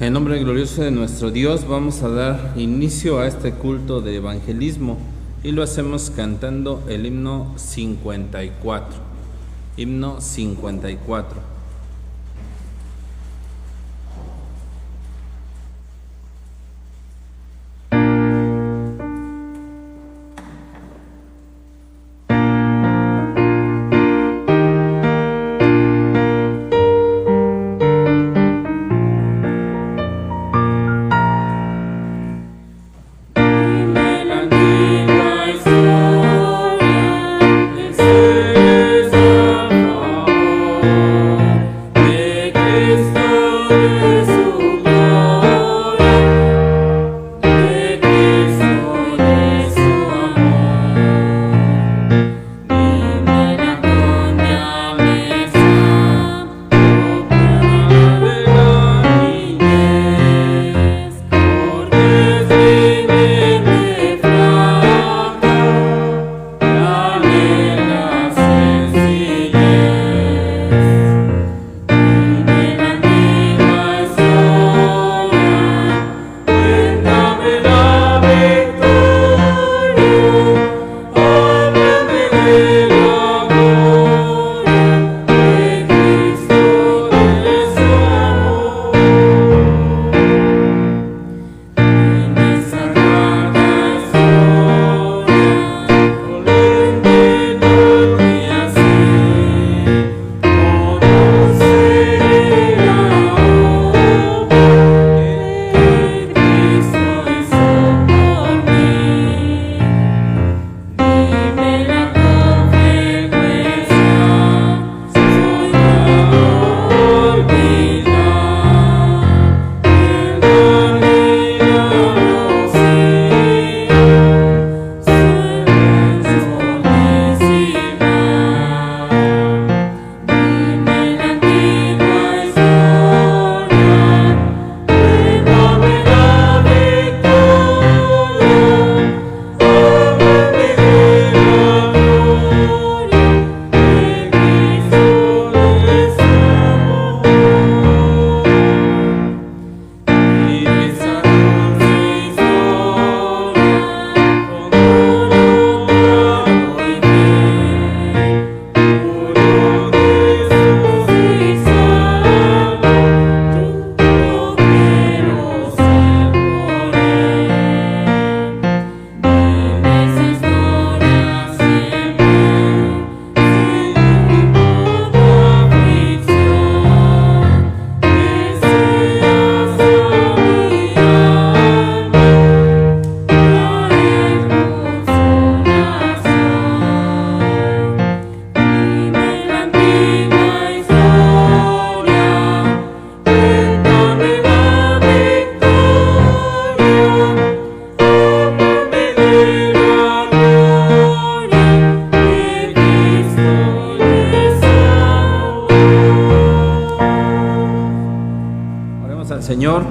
En nombre glorioso de nuestro Dios vamos a dar inicio a este culto de evangelismo y lo hacemos cantando el himno 54. Himno 54. Señor,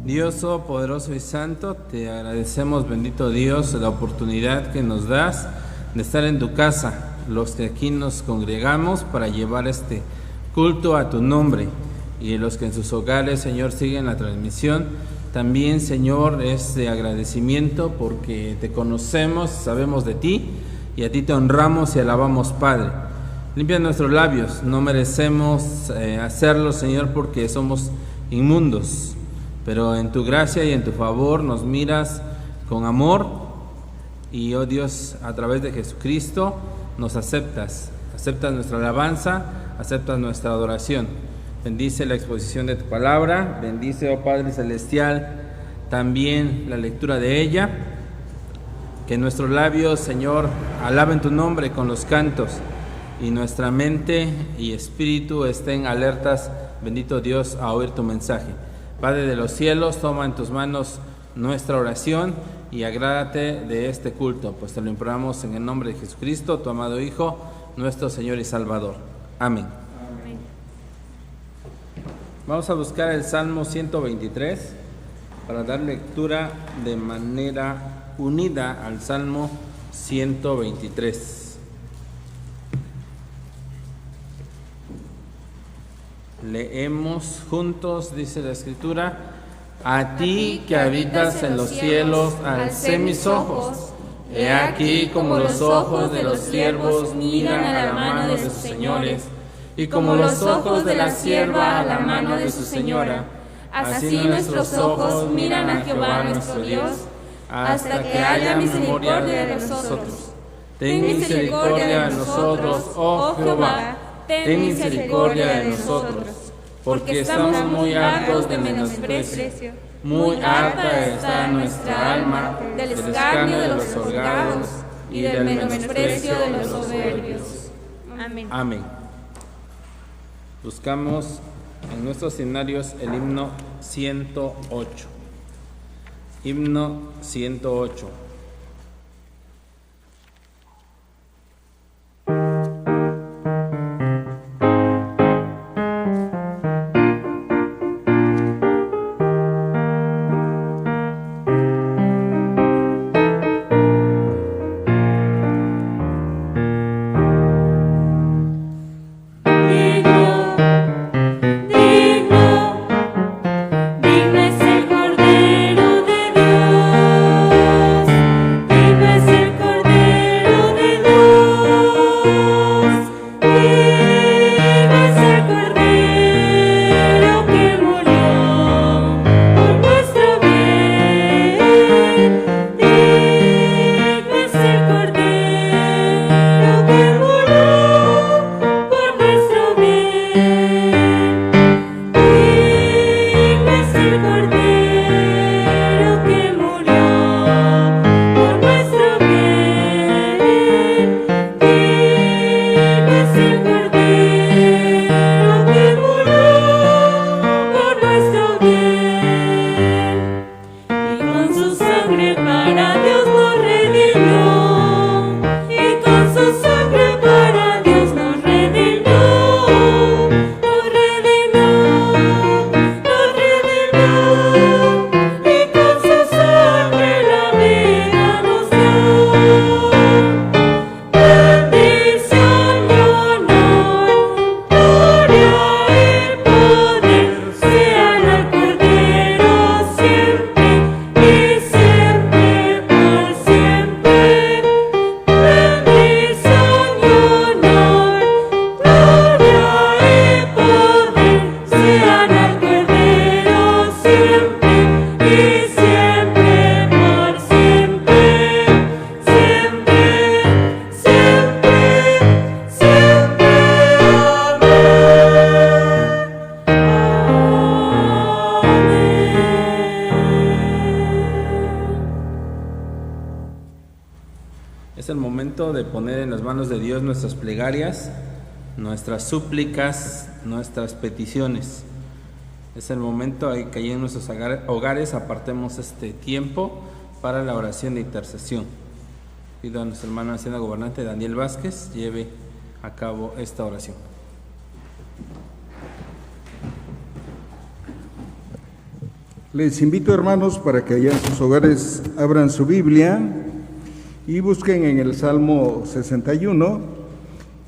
Dios todopoderoso y santo, te agradecemos, bendito Dios, la oportunidad que nos das de estar en tu casa, los que aquí nos congregamos para llevar este culto a tu nombre, y los que en sus hogares, Señor, siguen la transmisión. También, Señor, es de agradecimiento porque te conocemos, sabemos de ti, y a ti te honramos y alabamos, Padre. Limpia nuestros labios, no merecemos hacerlo, Señor, porque somos inmundos, pero en tu gracia y en tu favor nos miras con amor y, oh Dios, a través de Jesucristo nos aceptas nuestra alabanza, aceptas nuestra adoración. Bendice la exposición de tu palabra, bendice, oh Padre Celestial, también la lectura de ella, que nuestros labios, Señor, alaben tu nombre con los cantos, y nuestra mente y espíritu estén alertas, bendito Dios, a oír tu mensaje. Padre de los cielos, toma en tus manos nuestra oración y agrádate de este culto, pues te lo imploramos en el nombre de Jesucristo, tu amado Hijo, nuestro Señor y Salvador. Amén. Amén. Vamos a buscar el Salmo 123 para dar lectura de manera unida al Salmo 123. Leemos juntos, dice la Escritura: a ti que habitas en los cielos, alcé mis ojos. He aquí como los ojos de los siervos miran a la mano de sus señores, y como los ojos de la sierva a la mano de su señora, así nuestros ojos miran a Jehová nuestro Dios, hasta que haya misericordia de nosotros. Ten misericordia de nosotros, oh Jehová, ten misericordia de nosotros, porque estamos muy hartos de menosprecio, muy harta está nuestra alma del escarnio de los holgados y del menosprecio de los soberbios. Amén. Amén. Buscamos en nuestros himnarios el himno 108. Himno 108. Es el momento de poner en las manos de Dios nuestras plegarias, nuestras súplicas, nuestras peticiones. Es el momento que allí en nuestros hogares apartemos este tiempo para la oración de intercesión. Pido a nuestro hermano anciano gobernante Daniel Vázquez lleve a cabo esta oración. Les invito, hermanos, para que allá en sus hogares abran su Biblia y busquen en el Salmo 61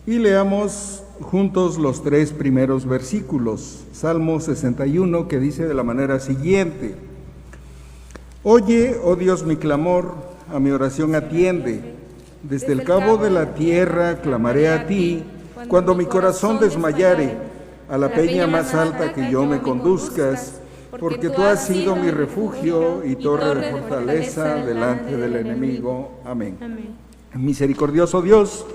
y leamos juntos los 3 primeros versículos. Salmo 61, que dice de la manera siguiente: Oye, oh Dios, mi clamor, a mi oración atiende. Desde el cabo de la tierra clamaré a ti, cuando mi corazón desmayare, a la peña más alta que yo me conduzcas, porque tú has sido mi refugio y torre de fortaleza delante del enemigo. Amén. Misericordioso Dios,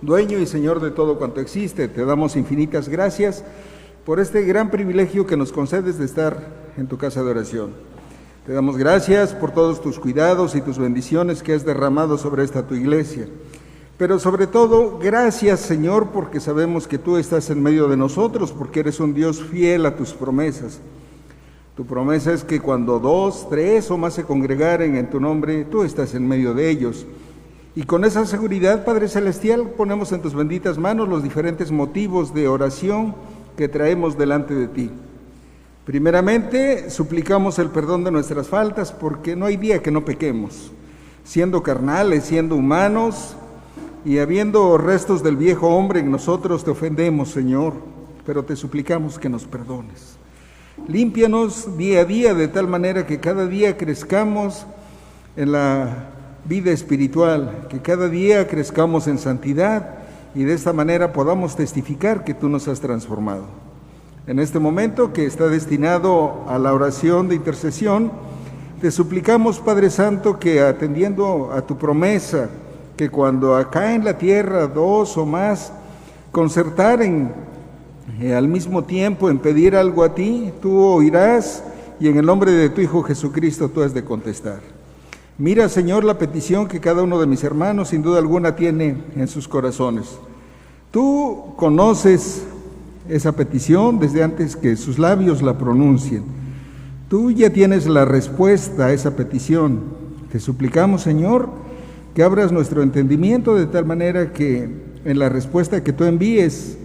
dueño y Señor de todo cuanto existe, te damos infinitas gracias por este gran privilegio que nos concedes de estar en tu casa de oración. Te damos gracias por todos tus cuidados y tus bendiciones que has derramado sobre esta tu iglesia. Pero sobre todo, gracias, Señor, porque sabemos que tú estás en medio de nosotros, porque eres un Dios fiel a tus promesas. Tu promesa es que cuando 2, 3 o más se congregaren en tu nombre, tú estás en medio de ellos. Y con esa seguridad, Padre Celestial, ponemos en tus benditas manos los diferentes motivos de oración que traemos delante de ti. Primeramente, suplicamos el perdón de nuestras faltas, porque no hay día que no pequemos. Siendo carnales, siendo humanos y habiendo restos del viejo hombre en nosotros, te ofendemos, Señor. pero te suplicamos que nos perdones. Límpianos día a día de tal manera que cada día crezcamos en la vida espiritual, que cada día crezcamos en santidad y de esta manera podamos testificar que tú nos has transformado. En este momento que está destinado a la oración de intercesión, te suplicamos, Padre Santo, que atendiendo a tu promesa, que cuando acá en la tierra dos o más concertaren al mismo tiempo en pedir algo a ti, tú oirás y en el nombre de tu Hijo Jesucristo tú has de contestar. Mira, Señor, la petición que cada uno de mis hermanos sin duda alguna tiene en sus corazones. Tú conoces esa petición desde antes que sus labios la pronuncien. Tú ya tienes la respuesta a esa petición. Te suplicamos, Señor, que abras nuestro entendimiento de tal manera que en la respuesta que tú envíes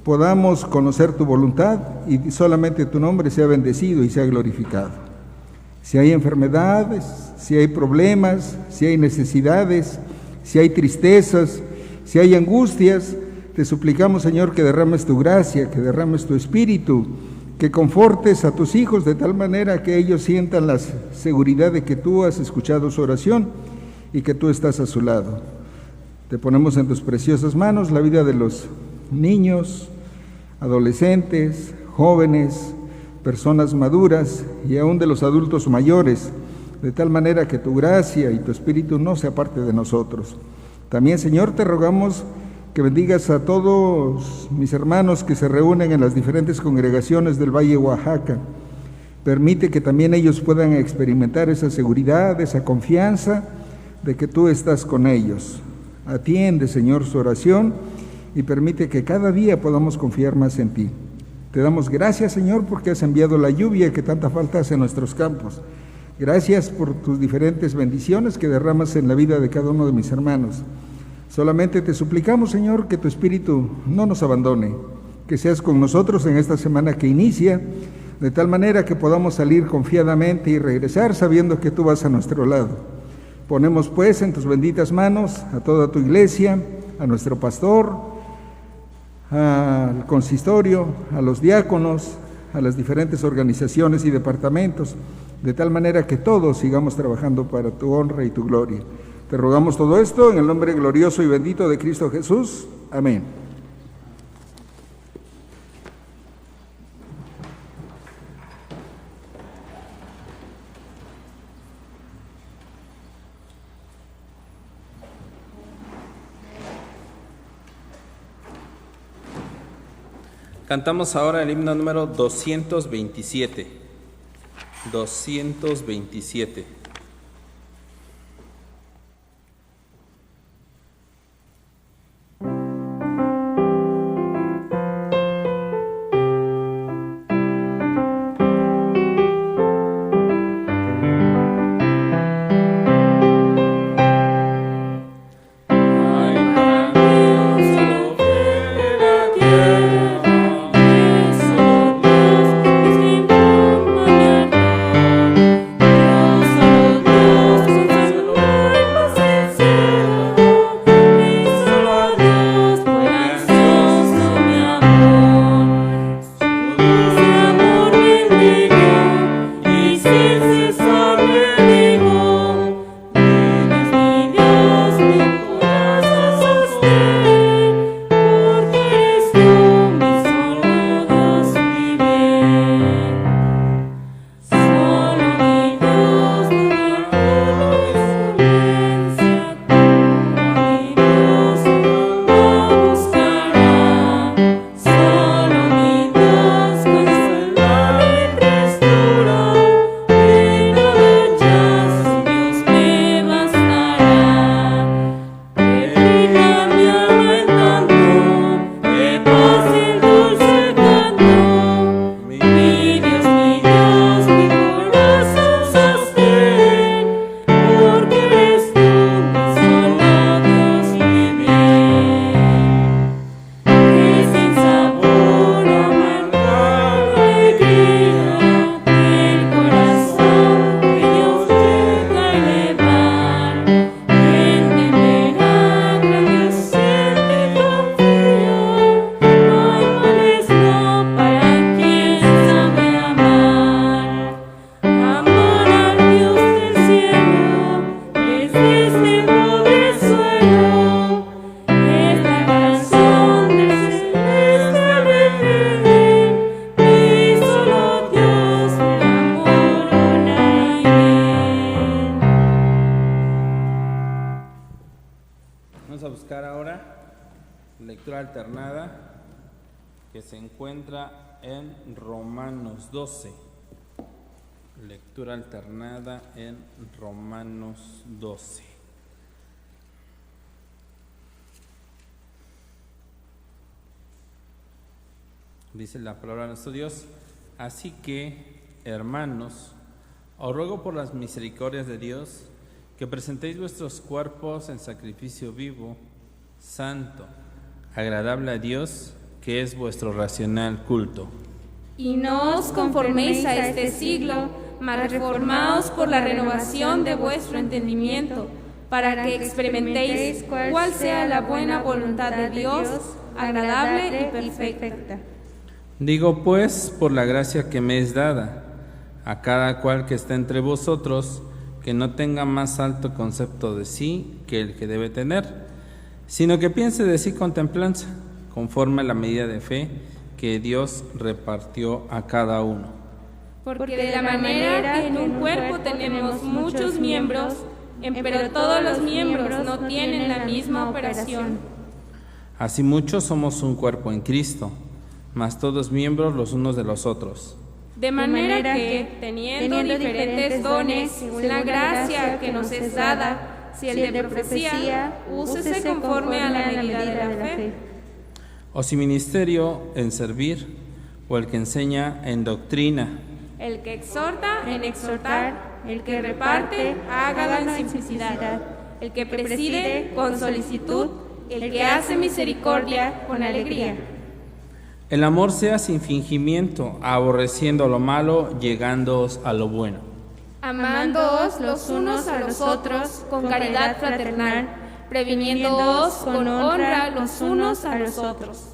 podamos conocer tu voluntad y solamente tu nombre sea bendecido y sea glorificado. Si hay enfermedades, si hay problemas, si hay necesidades, si hay tristezas, si hay angustias, te suplicamos, Señor, que derrames tu gracia, que derrames tu espíritu, que confortes a tus hijos de tal manera que ellos sientan la seguridad de que tú has escuchado su oración y que tú estás a su lado. Te ponemos en tus preciosas manos la vida de los niños, adolescentes, jóvenes, personas maduras y aún de los adultos mayores, de tal manera que tu gracia y tu espíritu no se aparte de nosotros. También, Señor, te rogamos que bendigas a todos mis hermanos que se reúnen en las diferentes congregaciones del Valle de Oaxaca. Permite que también ellos puedan experimentar esa seguridad, esa confianza de que tú estás con ellos. Atiende, Señor, su oración y permite que cada día podamos confiar más en ti. Te damos gracias, Señor, porque has enviado la lluvia que tanta falta hace en nuestros campos. Gracias por tus diferentes bendiciones que derramas en la vida de cada uno de mis hermanos. Solamente te suplicamos, Señor, que tu Espíritu no nos abandone, que seas con nosotros en esta semana que inicia, de tal manera que podamos salir confiadamente y regresar sabiendo que tú vas a nuestro lado. Ponemos pues en tus benditas manos a toda tu iglesia, a nuestro pastor, al consistorio, a los diáconos, a las diferentes organizaciones y departamentos, de tal manera que todos sigamos trabajando para tu honra y tu gloria. Te rogamos todo esto en el nombre glorioso y bendito de Cristo Jesús. Amén. Cantamos ahora el himno número 227. 227. Dios alternada que se encuentra en Romanos 12. Lectura alternada en Romanos 12. Dice la palabra de nuestro Dios: así que, hermanos, os ruego por las misericordias de Dios que presentéis vuestros cuerpos en sacrificio vivo, santo, agradable a Dios, que es vuestro racional culto. Y no os conforméis a este siglo, mas reformaos por la renovación de vuestro entendimiento, para que experimentéis cuál sea la buena voluntad de Dios, agradable y perfecta. Digo pues, por la gracia que me es dada, a cada cual que está entre vosotros, que no tenga más alto concepto de sí que el que debe tener, sino que piense de sí con templanza, conforme a la medida de fe que Dios repartió a cada uno. Porque de la manera que en un cuerpo tenemos muchos miembros, pero todos los miembros no tienen la misma operación. Así muchos somos un cuerpo en Cristo, mas todos miembros los unos de los otros. De manera que, teniendo diferentes dones, según la gracia que nos es dada, si el de profecía, úsese conforme a la medida de la fe. O si ministerio en servir, o el que enseña en doctrina, el que exhorta en exhortar, el que reparte, hágalo en simplicidad, el que preside con solicitud, el que hace misericordia con alegría. El amor sea sin fingimiento, aborreciendo lo malo, llegándoos a lo bueno. Amándoos los unos a los otros con caridad fraternal, previniéndoos con honra los unos a los otros.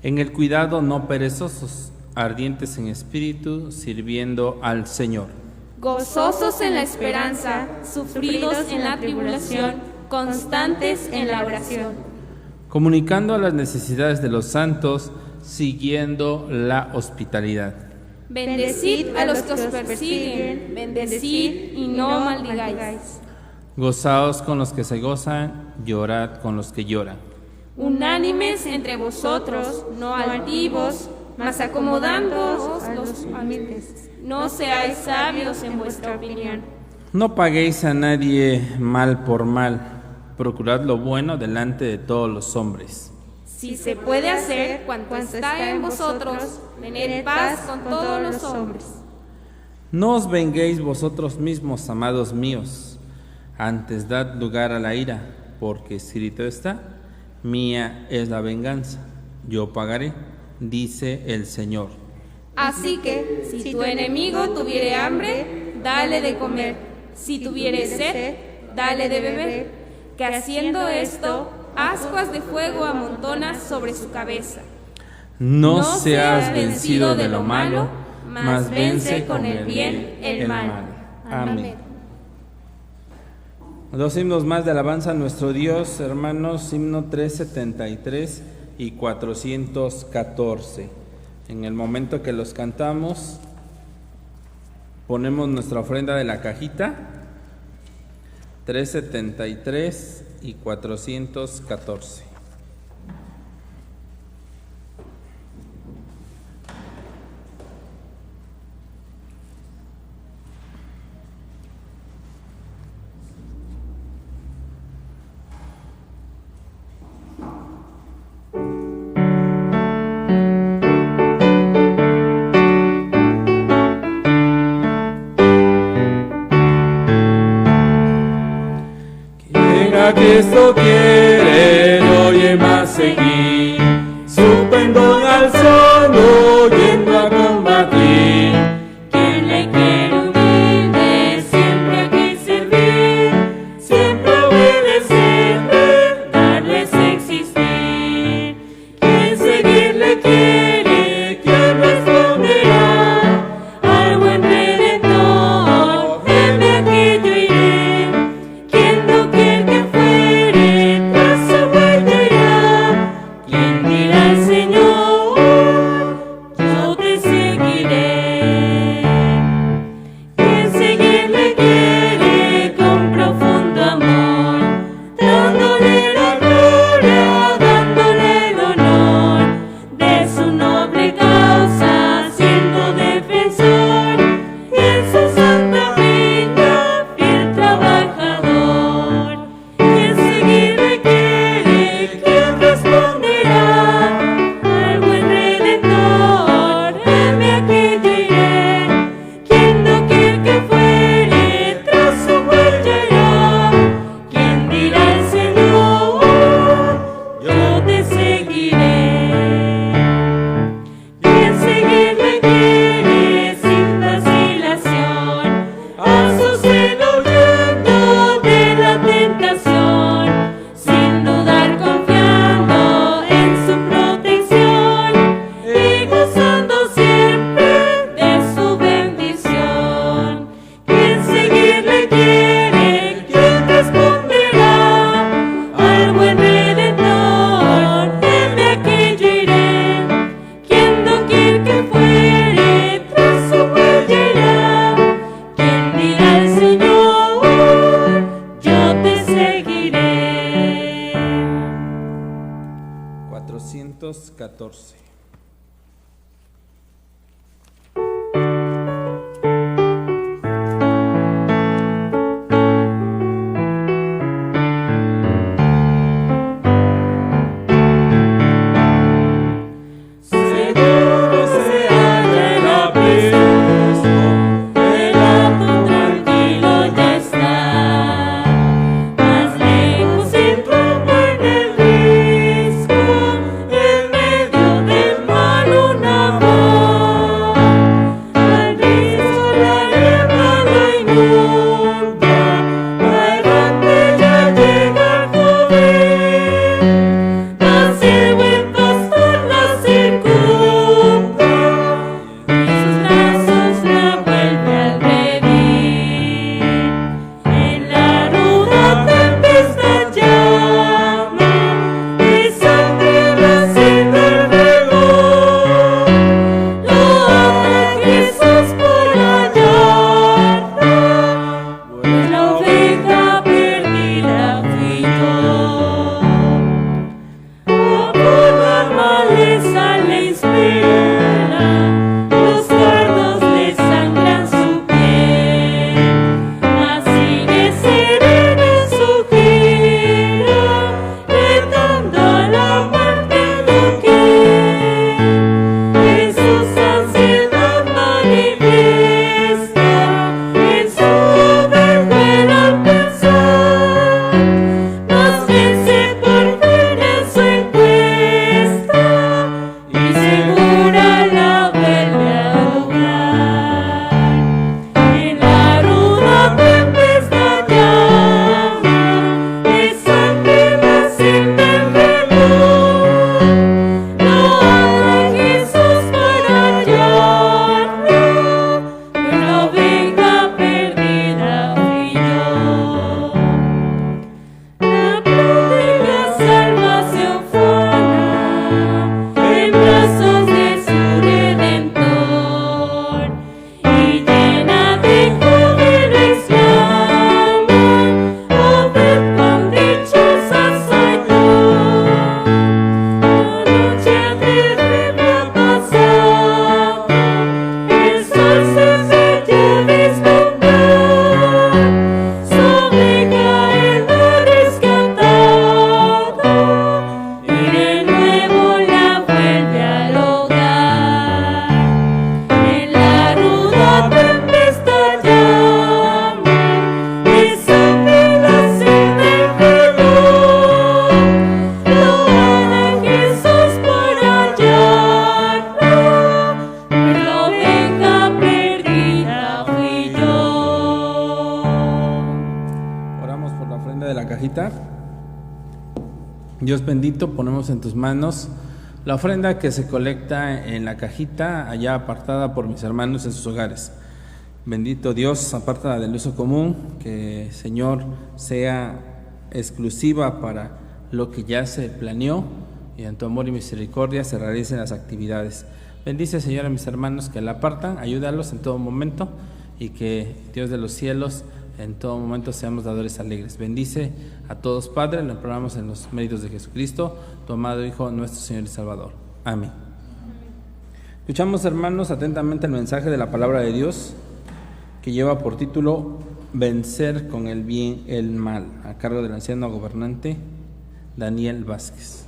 En el cuidado no perezosos, ardientes en espíritu, sirviendo al Señor. Gozosos en la esperanza, sufridos en la tribulación, constantes en la oración. Comunicando las necesidades de los santos, siguiendo la hospitalidad. Bendecid a los que os persiguen, bendecid y no maldigáis. Gozaos con los que se gozan, llorad con los que lloran. Unánimes entre vosotros, no altivos, mas acomodándoos los humildes. No seáis sabios en vuestra opinión. No paguéis a nadie mal por mal, procurad lo bueno delante de todos los hombres. Si se puede hacer cuanto está en vosotros, tened paz con todos los hombres. No os venguéis vosotros mismos, amados míos, antes dad lugar a la ira, porque escrito está: mía es la venganza, yo pagaré, dice el Señor. Así que, si tu enemigo tuviere hambre, dale de comer; si tuviere sed, dale de beber, que haciendo esto, ascuas de fuego amontonas sobre su cabeza. No seas vencido de lo malo, mas vence con el bien el mal. Amén. Dos himnos más de alabanza a nuestro Dios, hermanos, himno 373 y 414. En el momento que los cantamos, ponemos nuestra ofrenda de la cajita, 373 y 414. Que esto quiere, oye más seguir, su pendón al sol, yendo a combatir. Quien le quiere humilde, siempre hay que servir, siempre obedecerle, darles existir. Quien seguirle quiere, quien responderá al buen Redentor, heme aquí yo iré. Quien no quiere que fuere, tras su muerte irá. Quien dirá al Señor, yo te seguiré. Quien seguirle quiere con profundo amor, dándole la gloria, dándole el honor. 214. Dios bendito, ponemos en tus manos la ofrenda que se colecta en la cajita allá apartada por mis hermanos en sus hogares. Bendito Dios, aparta del uso común, que Señor sea exclusiva para lo que ya se planeó y en tu amor y misericordia se realicen las actividades. Bendice, Señor, a mis hermanos que la apartan, ayúdalos en todo momento y que Dios de los cielos en todo momento seamos dadores alegres. Bendice a todos, Padre, lo imploramos en los méritos de Jesucristo, tu amado Hijo, nuestro Señor y Salvador. Amén. Escuchamos, hermanos, atentamente el mensaje de la palabra de Dios que lleva por título Vencer con el bien el mal, a cargo del anciano gobernante Daniel Vázquez.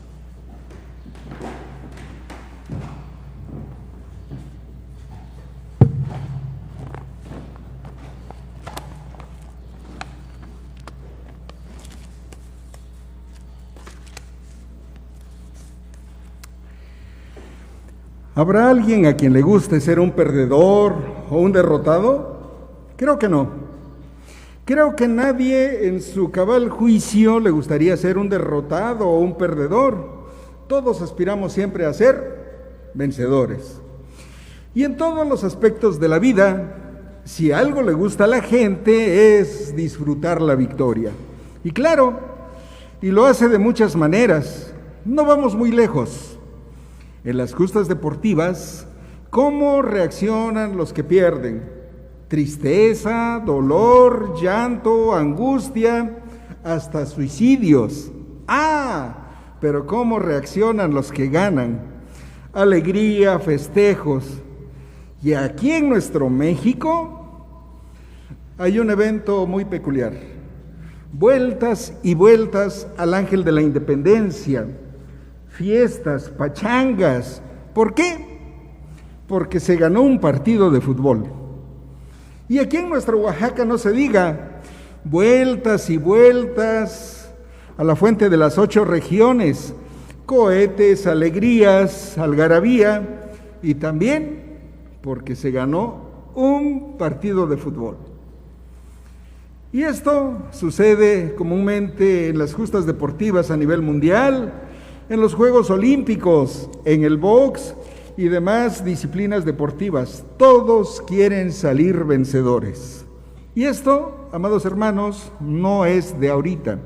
¿Habrá alguien a quien le guste ser un perdedor o un derrotado? Creo que no. Creo que nadie en su cabal juicio le gustaría ser un derrotado o un perdedor. Todos aspiramos siempre a ser vencedores. Y en todos los aspectos de la vida, si algo le gusta a la gente es disfrutar la victoria. Y claro, y lo hace de muchas maneras. No vamos muy lejos. En las justas deportivas, ¿cómo reaccionan los que pierden? Tristeza, dolor, llanto, angustia, hasta suicidios. pero ¿cómo reaccionan los que ganan? Alegría, festejos. Y aquí en nuestro México hay un evento muy peculiar. Vueltas y vueltas al Ángel de la Independencia, fiestas, pachangas. ¿Por qué? Porque se ganó un partido de fútbol. Y aquí en nuestro Oaxaca no se diga, vueltas y vueltas a la fuente de las 8 regiones, cohetes, alegrías, algarabía, y también porque se ganó un partido de fútbol. Y esto sucede comúnmente en las justas deportivas a nivel mundial, en los Juegos Olímpicos, en el box y demás disciplinas deportivas. Todos quieren salir vencedores. Y esto, amados hermanos, no es de ahorita.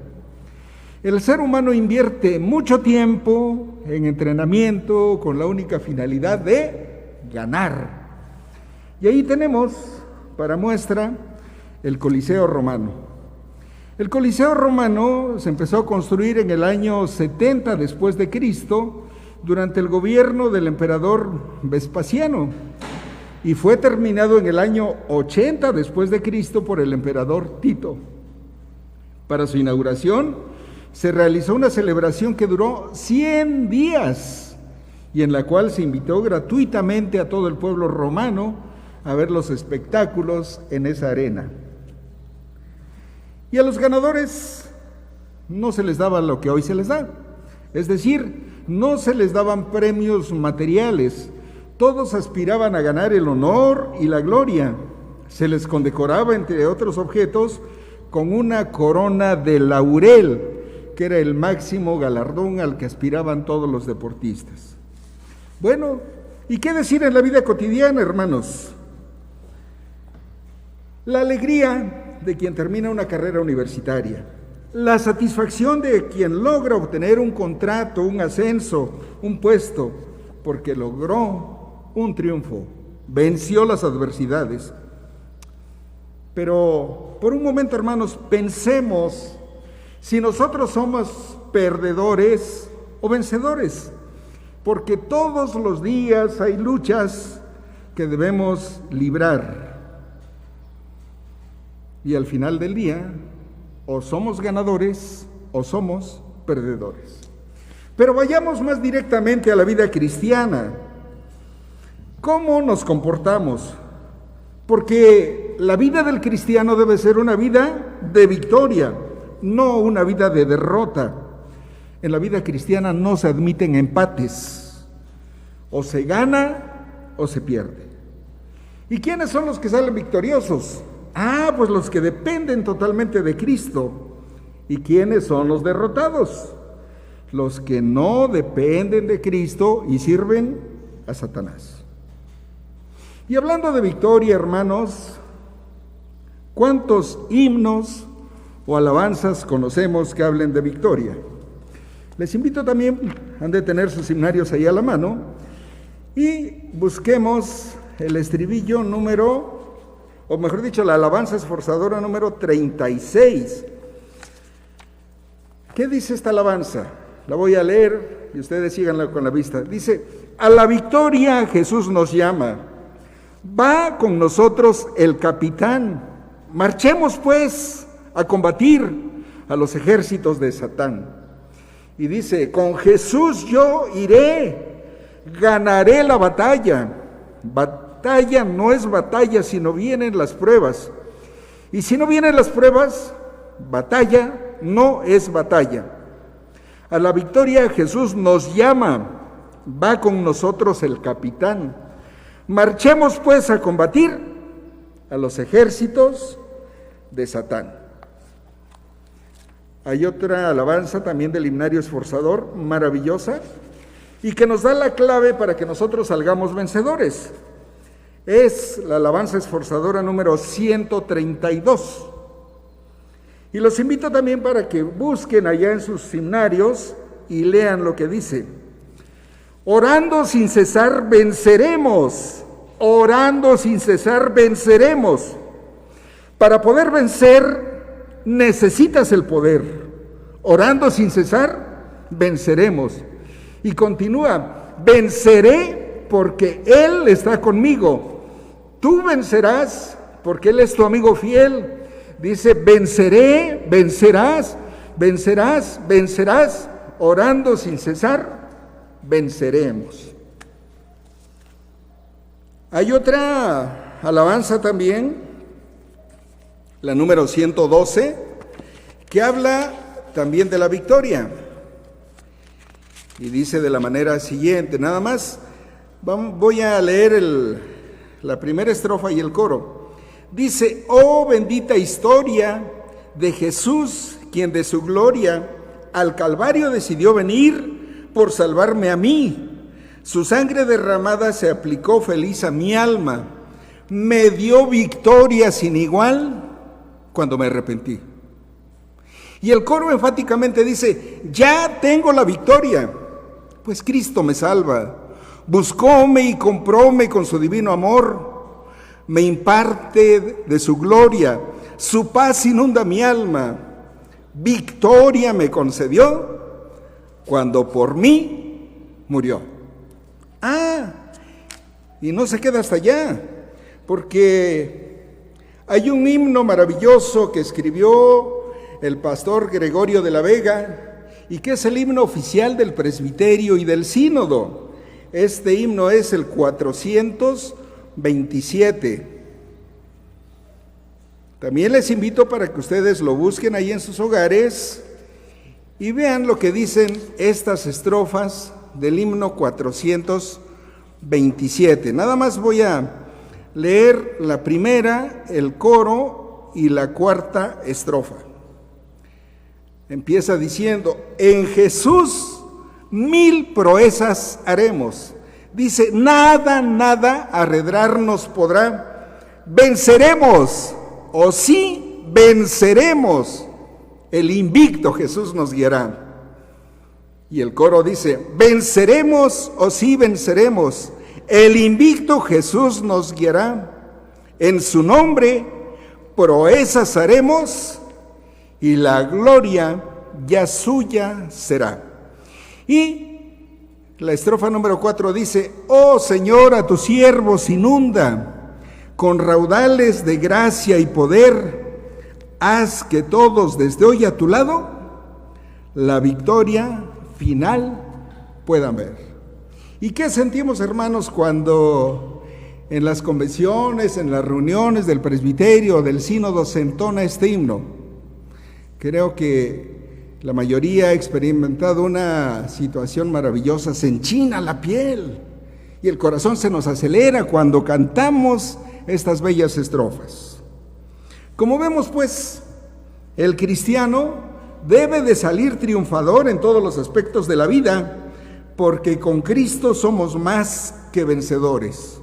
El ser humano invierte mucho tiempo en entrenamiento con la única finalidad de ganar. Y ahí tenemos, para muestra, el Coliseo Romano. El Coliseo Romano se empezó a construir en el año 70 después de Cristo, durante el gobierno del emperador Vespasiano, y fue terminado en el año 80 después de Cristo por el emperador Tito. Para su inauguración se realizó una celebración que duró 100 días y en la cual se invitó gratuitamente a todo el pueblo romano a ver los espectáculos en esa arena. Y a los ganadores no se les daba lo que hoy se les da, es decir, no se les daban premios materiales, todos aspiraban a ganar el honor y la gloria. Se les condecoraba, entre otros objetos, con una corona de laurel, que era el máximo galardón al que aspiraban todos los deportistas. Bueno, ¿y qué decir en la vida cotidiana, hermanos? La alegría de quien termina una carrera universitaria, la satisfacción de quien logra obtener un contrato, un ascenso, un puesto, porque logró un triunfo, venció las adversidades. Pero por un momento, hermanos, pensemos si nosotros somos perdedores o vencedores, porque todos los días hay luchas que debemos librar. Y al final del día, o somos ganadores o somos perdedores. Pero vayamos más directamente a la vida cristiana. ¿Cómo nos comportamos? Porque la vida del cristiano debe ser una vida de victoria, no una vida de derrota. En la vida cristiana no se admiten empates. O se gana o se pierde. ¿Y quiénes son los que salen victoriosos? Pues los que dependen totalmente de Cristo. ¿Y quiénes son los derrotados? Los que no dependen de Cristo y sirven a Satanás. Y hablando de victoria, hermanos, ¿cuántos himnos o alabanzas conocemos que hablen de victoria? Les invito también, han de tener sus himnarios ahí a la mano, y busquemos el estribillo número, o mejor dicho, la alabanza esforzadora número 36. ¿Qué dice esta alabanza? La voy a leer y ustedes síganla con la vista. Dice: a la victoria Jesús nos llama, va con nosotros el capitán, marchemos pues a combatir a los ejércitos de Satán. Y dice: con Jesús yo iré, ganaré la batalla. Batalla no es batalla, sino vienen las pruebas. Y si no vienen las pruebas, batalla no es batalla. A la victoria Jesús nos llama, va con nosotros el capitán. Marchemos pues a combatir a los ejércitos de Satán. Hay otra alabanza también del himnario esforzador, maravillosa, y que nos da la clave para que nosotros salgamos vencedores. Es la alabanza esforzadora número 132. Y los invito también para que busquen allá en sus himnarios y lean lo que dice. Orando sin cesar venceremos, orando sin cesar venceremos. Para poder vencer necesitas el poder. Orando sin cesar venceremos. Y continúa, venceré porque Él está conmigo. Tú vencerás porque Él es tu amigo fiel. Dice, venceré, vencerás, vencerás, vencerás, orando sin cesar, venceremos. Hay otra alabanza también, la número 112, que habla también de la victoria. Y dice de la manera siguiente, nada más, voy a leer la primera estrofa y el coro. Dice, oh bendita historia de Jesús, quien de su gloria al Calvario decidió venir por salvarme a mí. Su sangre derramada se aplicó feliz a mi alma. Me dio victoria sin igual cuando me arrepentí. Y el coro enfáticamente dice, ya tengo la victoria, pues Cristo me salva. Buscóme y compróme con su divino amor. Me imparte de su gloria, su paz inunda mi alma. Victoria me concedió cuando por mí murió. Y no se queda hasta allá, porque hay un himno maravilloso que escribió el pastor Gregorio de la Vega y que es el himno oficial del presbiterio y del sínodo. Este himno es el 427. También les invito para que ustedes lo busquen ahí en sus hogares y vean lo que dicen estas estrofas del himno 427. Nada más voy a leer la primera, el coro y la cuarta estrofa. Empieza diciendo, en Jesús 1000 proezas haremos. Dice, nada, nada arredrarnos podrá. Venceremos, o sí, venceremos. El invicto Jesús nos guiará. Y el coro dice, venceremos, o sí, venceremos. El invicto Jesús nos guiará. En su nombre proezas haremos y la gloria ya suya será. Y la estrofa número 4 dice, oh Señor, a tus siervos inunda con raudales de gracia y poder. Haz que todos desde hoy a tu lado la victoria final puedan ver. ¿Y qué sentimos, hermanos, cuando en las convenciones, en las reuniones del presbiterio, del sínodo se entona este himno? Creo que la mayoría ha experimentado una situación maravillosa, se enchina la piel y el corazón se nos acelera cuando cantamos estas bellas estrofas. Como vemos, pues, el cristiano debe de salir triunfador en todos los aspectos de la vida, porque con Cristo somos más que vencedores.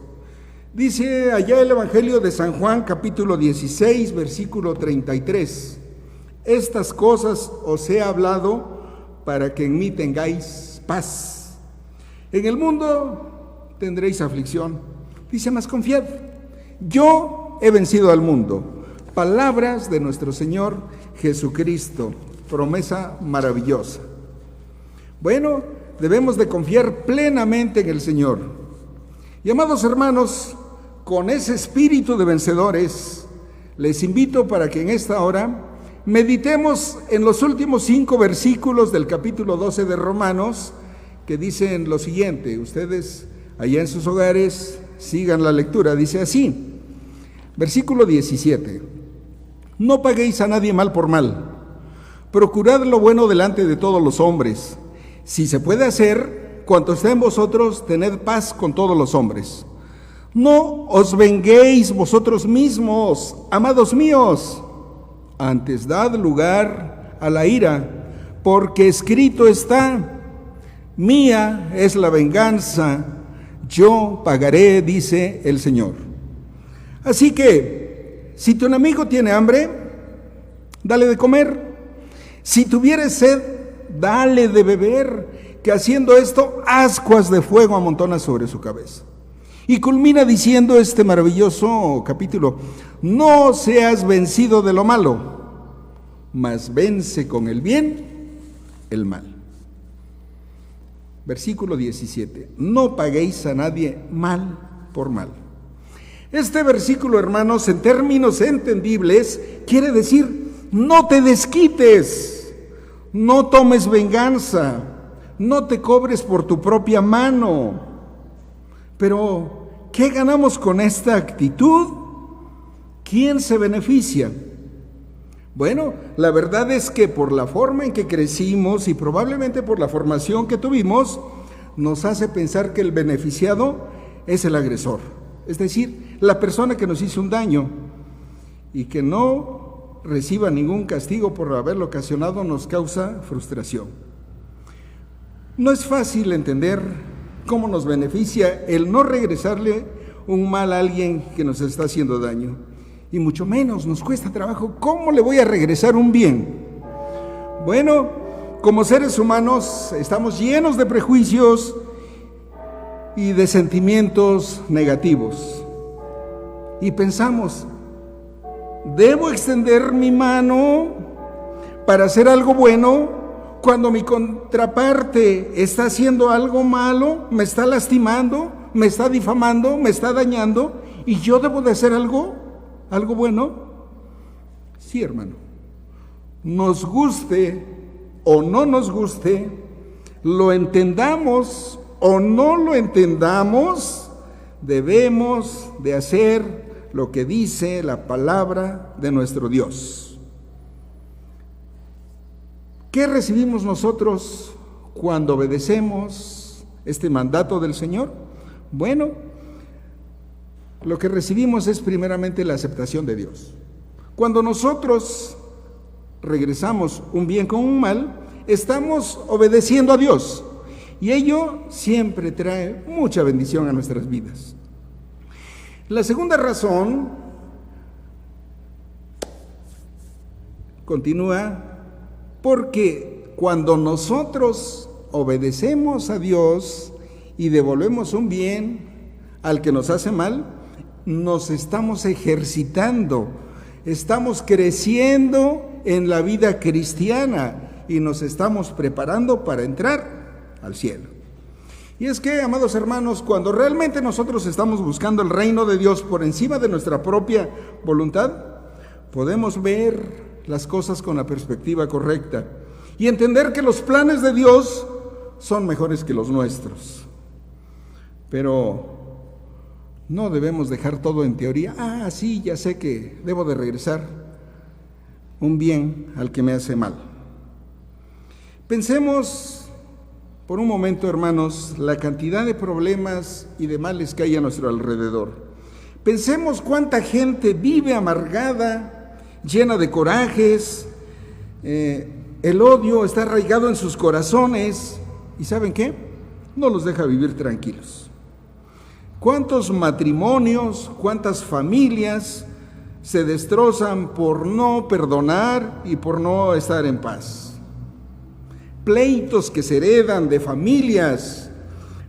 Dice allá el Evangelio de San Juan, capítulo 16, versículo 33. Estas cosas os he hablado para que en mí tengáis paz. En el mundo tendréis aflicción. Dice, mas confiad, yo he vencido al mundo. Palabras de nuestro Señor Jesucristo, promesa maravillosa. Bueno, debemos de confiar plenamente en el Señor. Y amados hermanos, con ese espíritu de vencedores, les invito para que en esta hora meditemos en los últimos 5 versículos del capítulo 12 de Romanos, que dicen lo siguiente. Ustedes allá en sus hogares sigan la lectura. Dice así, versículo 17. No paguéis a nadie mal por mal. Procurad lo bueno delante de todos los hombres. Si se puede hacer, cuanto esté en vosotros, tened paz con todos los hombres. No os venguéis vosotros mismos, amados míos. Antes dad lugar a la ira, porque escrito está, mía es la venganza, yo pagaré, dice el Señor. Así que, si tu enemigo tiene hambre, dale de comer. Si tuviere sed, dale de beber, que haciendo esto, ascuas de fuego amontona sobre su cabeza. Y culmina diciendo este maravilloso capítulo, no seas vencido de lo malo, mas vence con el bien el mal. Versículo 17. No paguéis a nadie mal por mal. Este versículo, hermanos, en términos entendibles, quiere decir: no te desquites, no tomes venganza, no te cobres por tu propia mano. Pero, ¿qué ganamos con esta actitud? ¿Quién se beneficia? Bueno, la verdad es que por la forma en que crecimos y probablemente por la formación que tuvimos, nos hace pensar que el beneficiado es el agresor, es decir, la persona que nos hizo un daño, y que no reciba ningún castigo por haberlo ocasionado nos causa frustración. No es fácil entender cómo nos beneficia el no regresarle un mal a alguien que nos está haciendo daño. Y mucho menos nos cuesta trabajo, ¿cómo le voy a regresar un bien? Bueno, como seres humanos estamos llenos de prejuicios y de sentimientos negativos. Y pensamos, ¿debo extender mi mano para hacer algo bueno cuando mi contraparte está haciendo algo malo, me está lastimando, me está difamando, me está dañando, y yo debo de hacer algo bueno? Sí, hermano. Nos guste o no nos guste, lo entendamos o no lo entendamos, debemos de hacer lo que dice la palabra de nuestro Dios. ¿Qué recibimos nosotros cuando obedecemos este mandato del Señor? Bueno, lo que recibimos es primeramente la aceptación de Dios. Cuando nosotros regresamos un bien con un mal, estamos obedeciendo a Dios, y ello siempre trae mucha bendición a nuestras vidas. La segunda razón continúa, porque cuando nosotros obedecemos a Dios y devolvemos un bien al que nos hace mal, nos estamos ejercitando, estamos creciendo en la vida cristiana y nos estamos preparando para entrar al cielo. Y es que, amados hermanos, cuando realmente nosotros estamos buscando el reino de Dios por encima de nuestra propia voluntad, podemos ver las cosas con la perspectiva correcta y entender que los planes de Dios son mejores que los nuestros. Pero no debemos dejar todo en teoría. Sí, ya sé que debo de regresar un bien al que me hace mal. Pensemos por un momento, hermanos, la cantidad de problemas y de males que hay a nuestro alrededor. Pensemos cuánta gente vive amargada, llena de corajes, el odio está arraigado en sus corazones, y ¿saben qué? No los deja vivir tranquilos. ¿Cuántos matrimonios, cuántas familias se destrozan por no perdonar y por no estar en paz? Pleitos que se heredan de familias,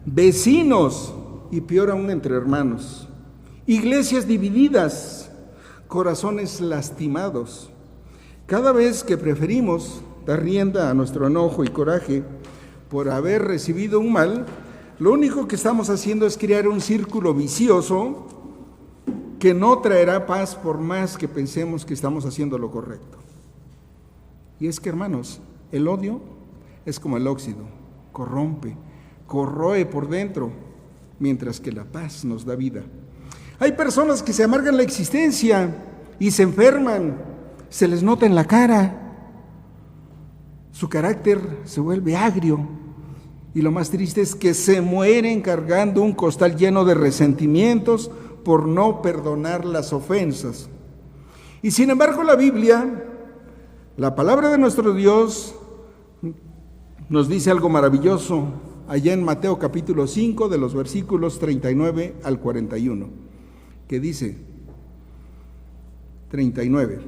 vecinos y peor aún entre hermanos, iglesias divididas, corazones lastimados. Cada vez que preferimos dar rienda a nuestro enojo y coraje por haber recibido un mal, lo único que estamos haciendo es crear un círculo vicioso que no traerá paz por más que pensemos que estamos haciendo lo correcto. Y es que, hermanos, el odio es como el óxido, corrompe, corroe por dentro, mientras que la paz nos da vida. Hay personas que se amargan la existencia y se enferman, se les nota en la cara, su carácter se vuelve agrio, y lo más triste es que se mueren cargando un costal lleno de resentimientos por no perdonar las ofensas. Y sin embargo, la Biblia, la palabra de nuestro Dios, nos dice algo maravilloso allá en Mateo capítulo 5, de los versículos 39 al 41, que dice, 39,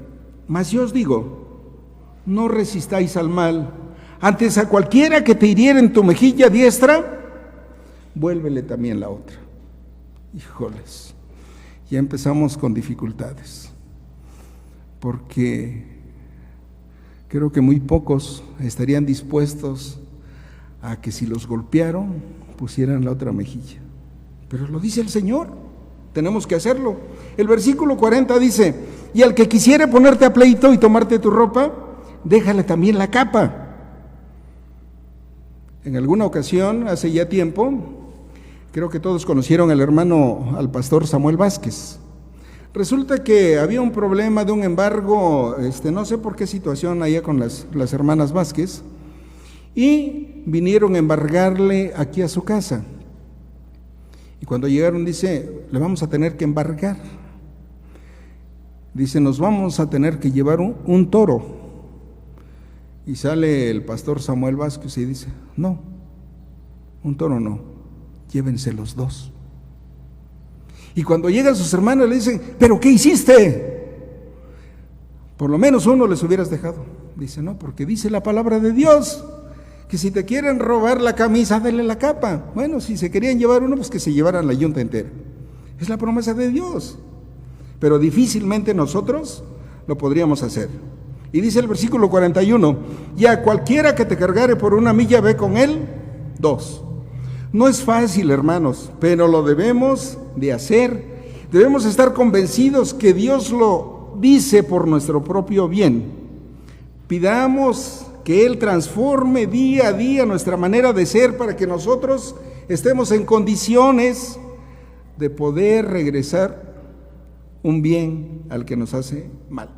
mas yo os digo, no resistáis al mal, antes a cualquiera que te hiriere en tu mejilla diestra, vuélvele también la otra. Híjoles, ya empezamos con dificultades, porque creo que muy pocos estarían dispuestos a que si los golpearon, pusieran la otra mejilla. Pero lo dice el Señor, tenemos que hacerlo. El versículo 40 dice: y al que quisiere ponerte a pleito y tomarte tu ropa, déjale también la capa. En alguna ocasión, hace ya tiempo, creo que todos conocieron al pastor Samuel Vázquez. Resulta que había un problema de un embargo, no sé por qué situación allá con las hermanas Vázquez, y vinieron a embargarle aquí a su casa. Y cuando llegaron, dice: le vamos a tener que embargar. Dice: nos vamos a tener que llevar un toro. Y sale el pastor Samuel Vázquez y dice: no, un toro no, llévense los dos. Y cuando llegan sus hermanos le dicen: ¿pero qué hiciste? Por lo menos uno les hubieras dejado. Dice: no, porque dice la palabra de Dios que si te quieren robar la camisa, denle la capa. Bueno, si se querían llevar uno, pues que se llevaran la yunta entera. Es la promesa de Dios. Pero difícilmente nosotros lo podríamos hacer. Y dice el versículo 41: y a cualquiera que te cargare por una milla, ve con él 2. No es fácil, hermanos, pero lo debemos de hacer. Debemos estar convencidos que Dios lo dice por nuestro propio bien. Pidamos que Él transforme día a día nuestra manera de ser para que nosotros estemos en condiciones de poder regresar un bien al que nos hace mal.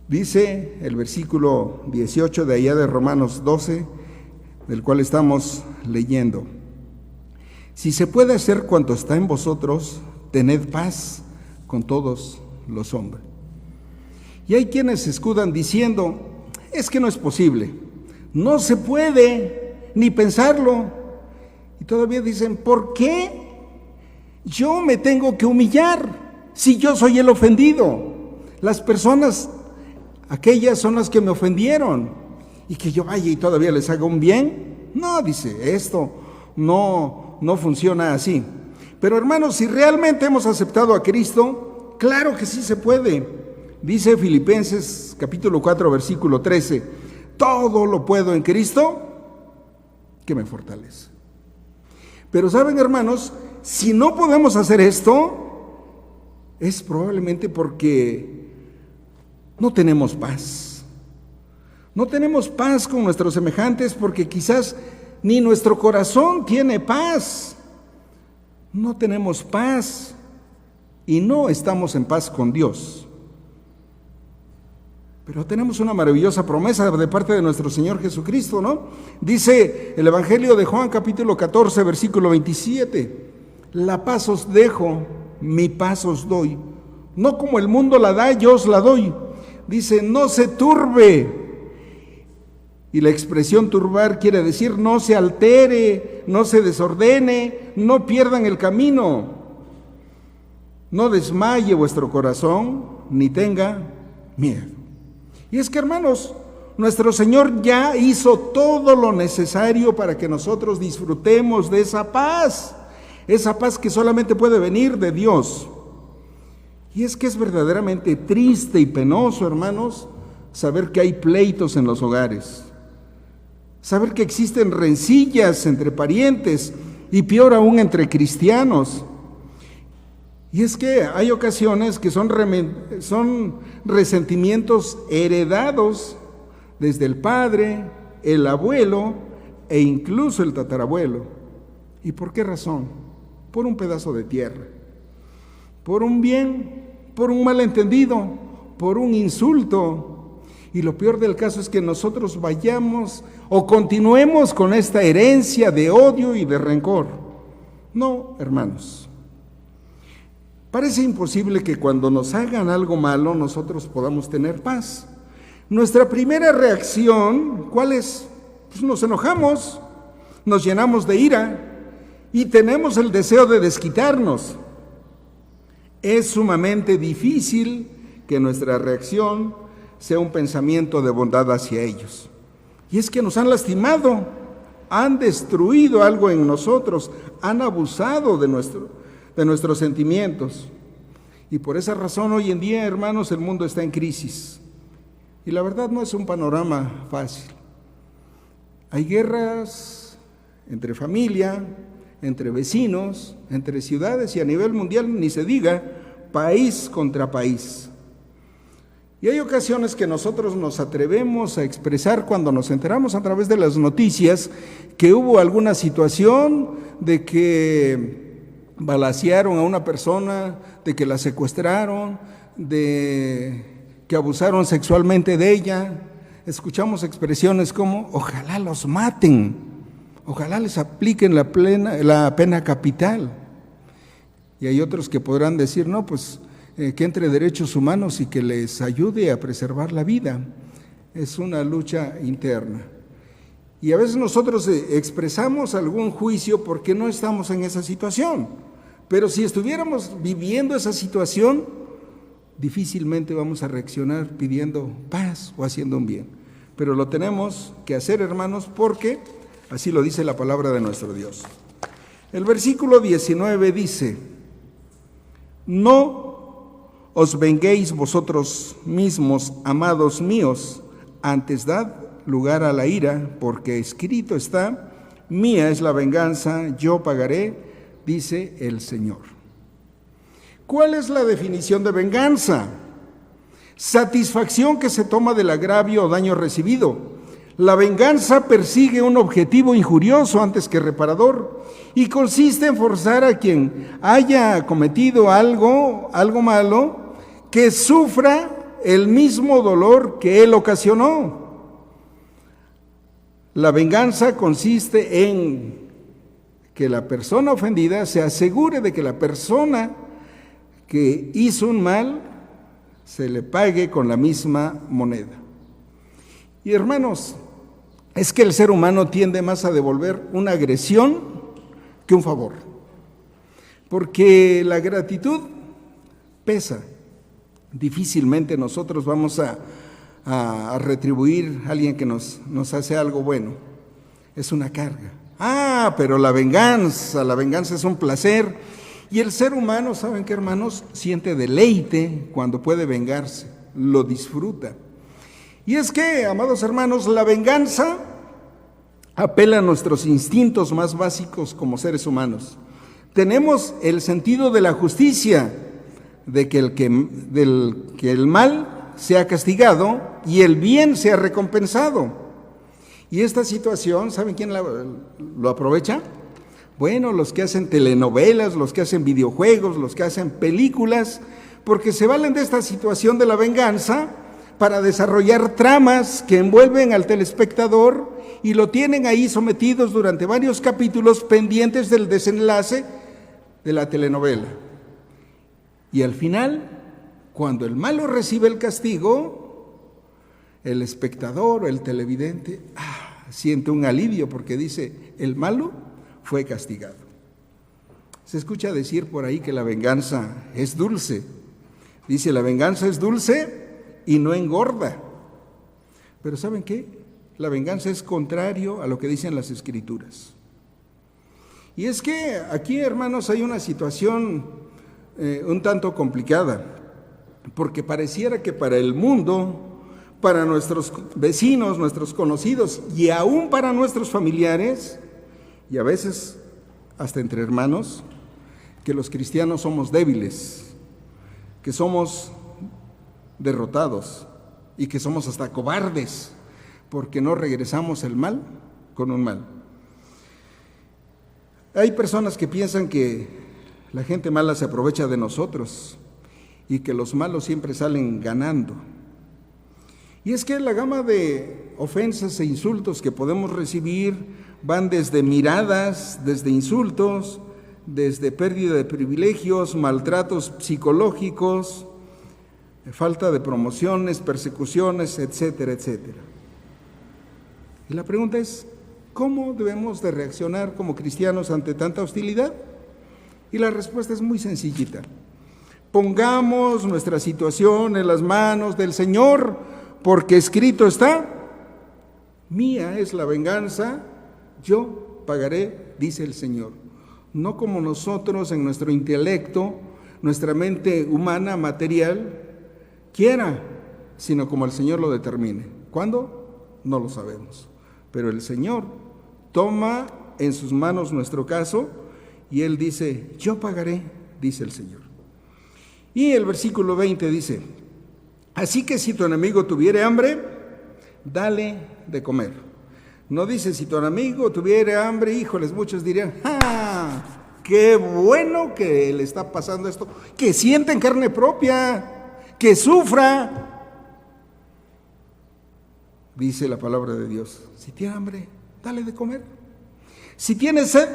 Dice el versículo 18 de allá de Romanos 12, del cual estamos leyendo: si se puede hacer cuanto está en vosotros, tened paz con todos los hombres. Y hay quienes se escudan diciendo: es que no es posible, no se puede ni pensarlo. Y todavía dicen: ¿por qué yo me tengo que humillar si yo soy el ofendido? Las personas aquellas son las que me ofendieron, y que yo vaya y todavía les haga un bien. No, dice, esto no funciona así. Pero hermanos, si realmente hemos aceptado a Cristo, claro que sí se puede. Dice Filipenses capítulo 4 versículo 13: todo lo puedo en Cristo que me fortalece. Pero saben, hermanos, si no podemos hacer esto, es probablemente porque no tenemos paz. No tenemos paz con nuestros semejantes porque quizás ni nuestro corazón tiene paz. No tenemos paz y no estamos en paz con Dios. Pero tenemos una maravillosa promesa de parte de nuestro Señor Jesucristo, ¿no? Dice el Evangelio de Juan capítulo 14 versículo 27: la paz os dejo, mi paz os doy. No como el mundo la da, yo os la doy. Dice: no se turbe. Y la expresión turbar quiere decir no se altere, no se desordene, no pierdan el camino. No desmaye vuestro corazón, ni tenga miedo. Y es que, hermanos, nuestro Señor ya hizo todo lo necesario para que nosotros disfrutemos de esa paz que solamente puede venir de Dios. Y es que es verdaderamente triste y penoso, hermanos, saber que hay pleitos en los hogares, saber que existen rencillas entre parientes y peor aún entre cristianos. Y es que hay ocasiones que son resentimientos heredados desde el padre, el abuelo e incluso el tatarabuelo. ¿Y por qué razón? Por un pedazo de tierra, por un bien, por un malentendido, por un insulto. Y lo peor del caso es que nosotros vayamos o continuemos con esta herencia de odio y de rencor. No, hermanos. Parece imposible que cuando nos hagan algo malo nosotros podamos tener paz. Nuestra primera reacción, ¿cuál es? Pues nos enojamos, nos llenamos de ira y tenemos el deseo de desquitarnos. Es sumamente difícil que nuestra reacción sea un pensamiento de bondad hacia ellos. Y es que nos han lastimado, han destruido algo en nosotros, han abusado de nuestros sentimientos. Y por esa razón hoy en día, hermanos, el mundo está en crisis. Y la verdad no es un panorama fácil. Hay guerras entre familia, entre vecinos, entre ciudades y a nivel mundial, ni se diga, país contra país. Y hay ocasiones que nosotros nos atrevemos a expresar cuando nos enteramos a través de las noticias que hubo alguna situación de que balacearon a una persona, de que la secuestraron, de que abusaron sexualmente de ella. Escuchamos expresiones como, ojalá los maten, ojalá les apliquen la pena capital. Y hay otros que podrán decir, no, pues que entre derechos humanos y que les ayude a preservar la vida. Es una lucha interna. Y a veces nosotros expresamos algún juicio porque no estamos en esa situación. Pero si estuviéramos viviendo esa situación, difícilmente vamos a reaccionar pidiendo paz o haciendo un bien. Pero lo tenemos que hacer, hermanos, porque así lo dice la palabra de nuestro Dios. El versículo 19 dice, no os venguéis vosotros mismos, amados míos, antes dad lugar a la ira, porque escrito está, mía es la venganza, yo pagaré, dice el Señor. ¿Cuál es la definición de venganza? Satisfacción que se toma del agravio o daño recibido. La venganza persigue un objetivo injurioso antes que reparador y consiste en forzar a quien haya cometido algo malo que sufra el mismo dolor que él ocasionó. La venganza consiste en que la persona ofendida se asegure de que la persona que hizo un mal se le pague con la misma moneda. Y hermanos, es que el ser humano tiende más a devolver una agresión que un favor, porque la gratitud pesa. Difícilmente nosotros vamos a retribuir a alguien que nos hace algo bueno. Es una carga. Pero la venganza es un placer. Y el ser humano, ¿saben qué, hermanos? Siente deleite cuando puede vengarse, lo disfruta. Y es que, amados hermanos, la venganza apela a nuestros instintos más básicos como seres humanos. Tenemos el sentido de la justicia, de que el mal sea castigado y el bien sea recompensado. Y esta situación, ¿saben quién lo aprovecha? Bueno, los que hacen telenovelas, los que hacen videojuegos, los que hacen películas, porque se valen de esta situación de la venganza para desarrollar tramas que envuelven al telespectador y lo tienen ahí sometidos durante varios capítulos pendientes del desenlace de la telenovela. Y al final, cuando el malo recibe el castigo, el espectador o el televidente siente un alivio porque dice, el malo fue castigado. Se escucha decir por ahí que la venganza es dulce. Dice, la venganza es dulce y no engorda. Pero ¿saben qué? La venganza es contrario a lo que dicen las Escrituras. Y es que aquí, hermanos, hay una situación un tanto complicada, porque pareciera que para el mundo, para nuestros vecinos, nuestros conocidos y aún para nuestros familiares, y a veces hasta entre hermanos, que los cristianos somos débiles, que somos derrotados y que somos hasta cobardes, porque no regresamos el mal con un mal. Hay personas que piensan que la gente mala se aprovecha de nosotros y que los malos siempre salen ganando. Y es que la gama de ofensas e insultos que podemos recibir van desde miradas, desde insultos, desde pérdida de privilegios, maltratos psicológicos, falta de promociones, persecuciones, etcétera, etcétera. Y la pregunta es, ¿cómo debemos de reaccionar como cristianos ante tanta hostilidad? Y la respuesta es muy sencillita. Pongamos nuestra situación en las manos del Señor, porque escrito está, mía es la venganza, yo pagaré, dice el Señor. No como nosotros en nuestro intelecto, nuestra mente humana, material, quiera, sino como el Señor lo determine. ¿Cuándo? No lo sabemos. Pero el Señor toma en sus manos nuestro caso y Él dice, yo pagaré, dice el Señor. Y el versículo 20 dice, así que si tu enemigo tuviere hambre, dale de comer. No dice, si tu enemigo tuviera hambre, híjoles, muchos dirían, ¡ah! ¡Qué bueno que le está pasando esto! Que sienta en carne propia, que sufra. Dice la palabra de Dios, si tiene hambre, dale de comer. Si tiene sed,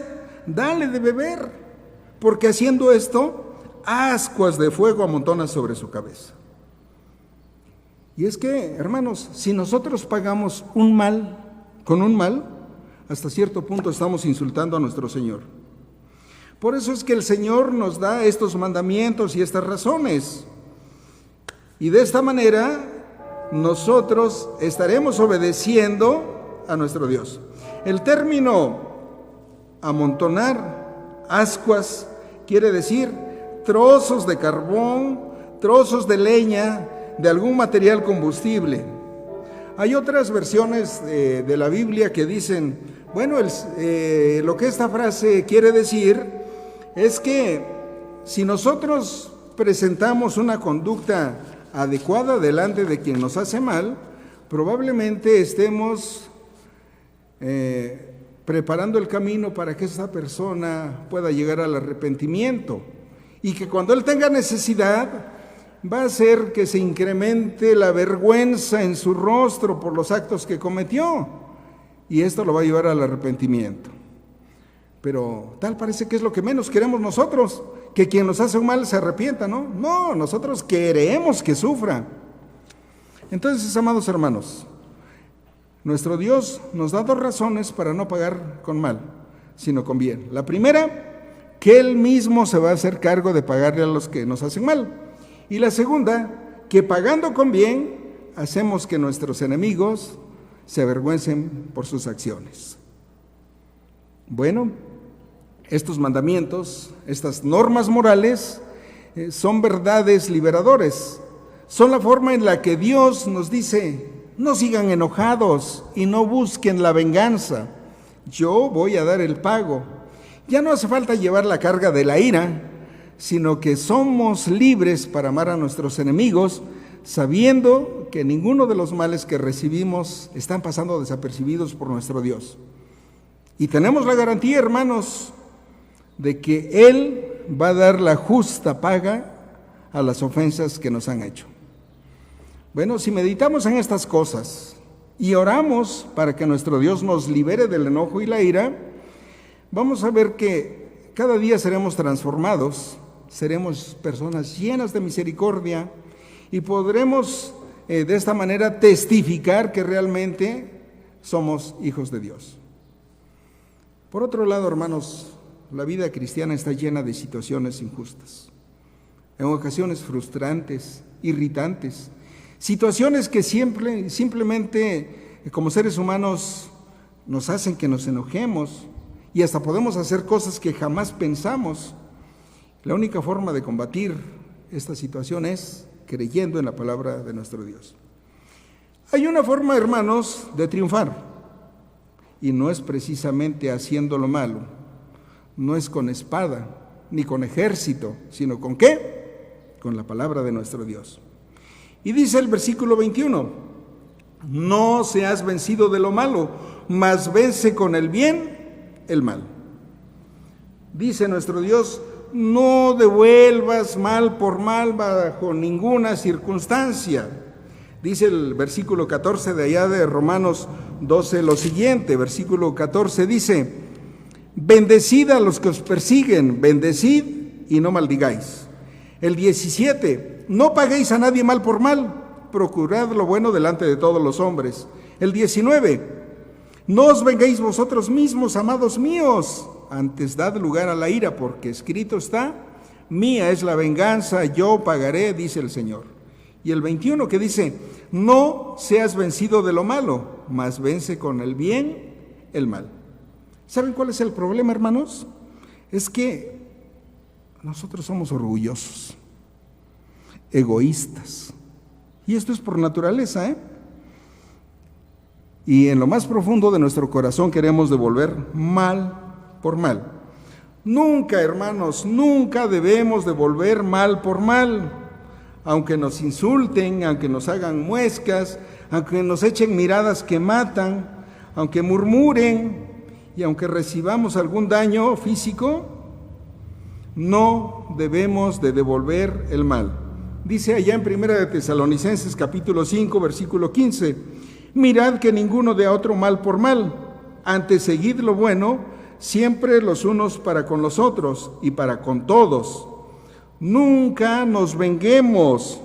dale de beber, porque haciendo esto, ascuas de fuego amontonas sobre su cabeza. Y es que, hermanos, si nosotros pagamos un mal con un mal, hasta cierto punto estamos insultando a nuestro Señor. Por eso es que el Señor nos da estos mandamientos y estas razones. Y de esta manera nosotros estaremos obedeciendo a nuestro Dios. El término amontonar, ascuas, quiere decir trozos de carbón, trozos de leña, de algún material combustible. Hay otras versiones de la Biblia que dicen, bueno, lo que esta frase quiere decir es que si nosotros presentamos una conducta adecuada delante de quien nos hace mal, probablemente estemos preparando el camino para que esa persona pueda llegar al arrepentimiento y que cuando él tenga necesidad va a hacer que se incremente la vergüenza en su rostro por los actos que cometió y esto lo va a llevar al arrepentimiento. Pero tal parece que es lo que menos queremos nosotros, que quien nos hace un mal se arrepienta, ¿no? No, nosotros queremos que sufra. Entonces, amados hermanos, nuestro Dios nos da dos razones para no pagar con mal, sino con bien. La primera, que Él mismo se va a hacer cargo de pagarle a los que nos hacen mal. Y la segunda, que pagando con bien, hacemos que nuestros enemigos se avergüencen por sus acciones. Bueno, estos mandamientos, estas normas morales, son verdades liberadores. Son la forma en la que Dios nos dice, no sigan enojados y no busquen la venganza. Yo voy a dar el pago. Ya no hace falta llevar la carga de la ira, sino que somos libres para amar a nuestros enemigos, sabiendo que ninguno de los males que recibimos están pasando desapercibidos por nuestro Dios. Y tenemos la garantía, hermanos, de que Él va a dar la justa paga a las ofensas que nos han hecho. Bueno, si meditamos en estas cosas y oramos para que nuestro Dios nos libere del enojo y la ira, vamos a ver que cada día seremos transformados, seremos personas llenas de misericordia y podremos de esta manera testificar que realmente somos hijos de Dios. Por otro lado, hermanos, la vida cristiana está llena de situaciones injustas, en ocasiones frustrantes, irritantes, situaciones que simplemente como seres humanos nos hacen que nos enojemos y hasta podemos hacer cosas que jamás pensamos. La única forma de combatir esta situación es creyendo en la palabra de nuestro Dios. Hay una forma, hermanos, de triunfar y no es precisamente haciendo lo malo, no es con espada ni con ejército, sino ¿con qué? Con la palabra de nuestro Dios. Y dice el versículo 21, no seas vencido de lo malo, mas vence con el bien el mal. Dice nuestro Dios, no devuelvas mal por mal bajo ninguna circunstancia. Dice el versículo 14 de allá de Romanos 12 lo siguiente, versículo 14 dice, bendecid a los que os persiguen, bendecid y no maldigáis. El 17, no paguéis a nadie mal por mal, procurad lo bueno delante de todos los hombres. El 19, no os vengáis vosotros mismos, amados míos, antes dad lugar a la ira, porque escrito está, mía es la venganza, yo pagaré, dice el Señor. Y el 21 que dice, no seas vencido de lo malo, mas vence con el bien el mal. ¿Saben cuál es el problema, hermanos? Es que nosotros somos orgullosos, egoístas, y esto es por naturaleza, y en lo más profundo de nuestro corazón queremos devolver mal por mal. Nunca, hermanos, nunca debemos devolver mal por mal. Aunque nos insulten, aunque nos hagan muescas, aunque nos echen miradas que matan, aunque murmuren y aunque recibamos algún daño físico, no debemos de devolver el mal. Dice allá en 1 de Tesalonicenses capítulo 5, versículo 15, mirad que ninguno dé a otro mal por mal, antes seguid lo bueno, siempre los unos para con los otros y para con todos. Nunca nos venguemos.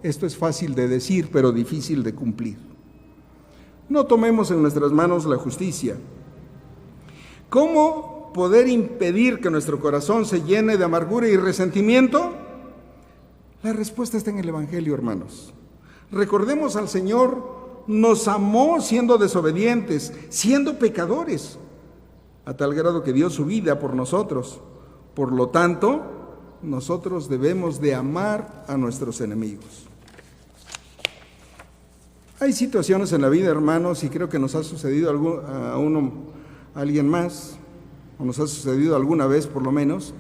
Esto es fácil de decir, pero difícil de cumplir. No tomemos en nuestras manos la justicia. ¿Cómo poder impedir que nuestro corazón se llene de amargura y resentimiento? La respuesta está en el Evangelio, hermanos. Recordemos al Señor, nos amó siendo desobedientes, siendo pecadores, a tal grado que dio su vida por nosotros. Por lo tanto, nosotros debemos de amar a nuestros enemigos. Hay situaciones en la vida, hermanos, y creo que nos ha sucedido a alguien más, o nos ha sucedido alguna vez por lo menos,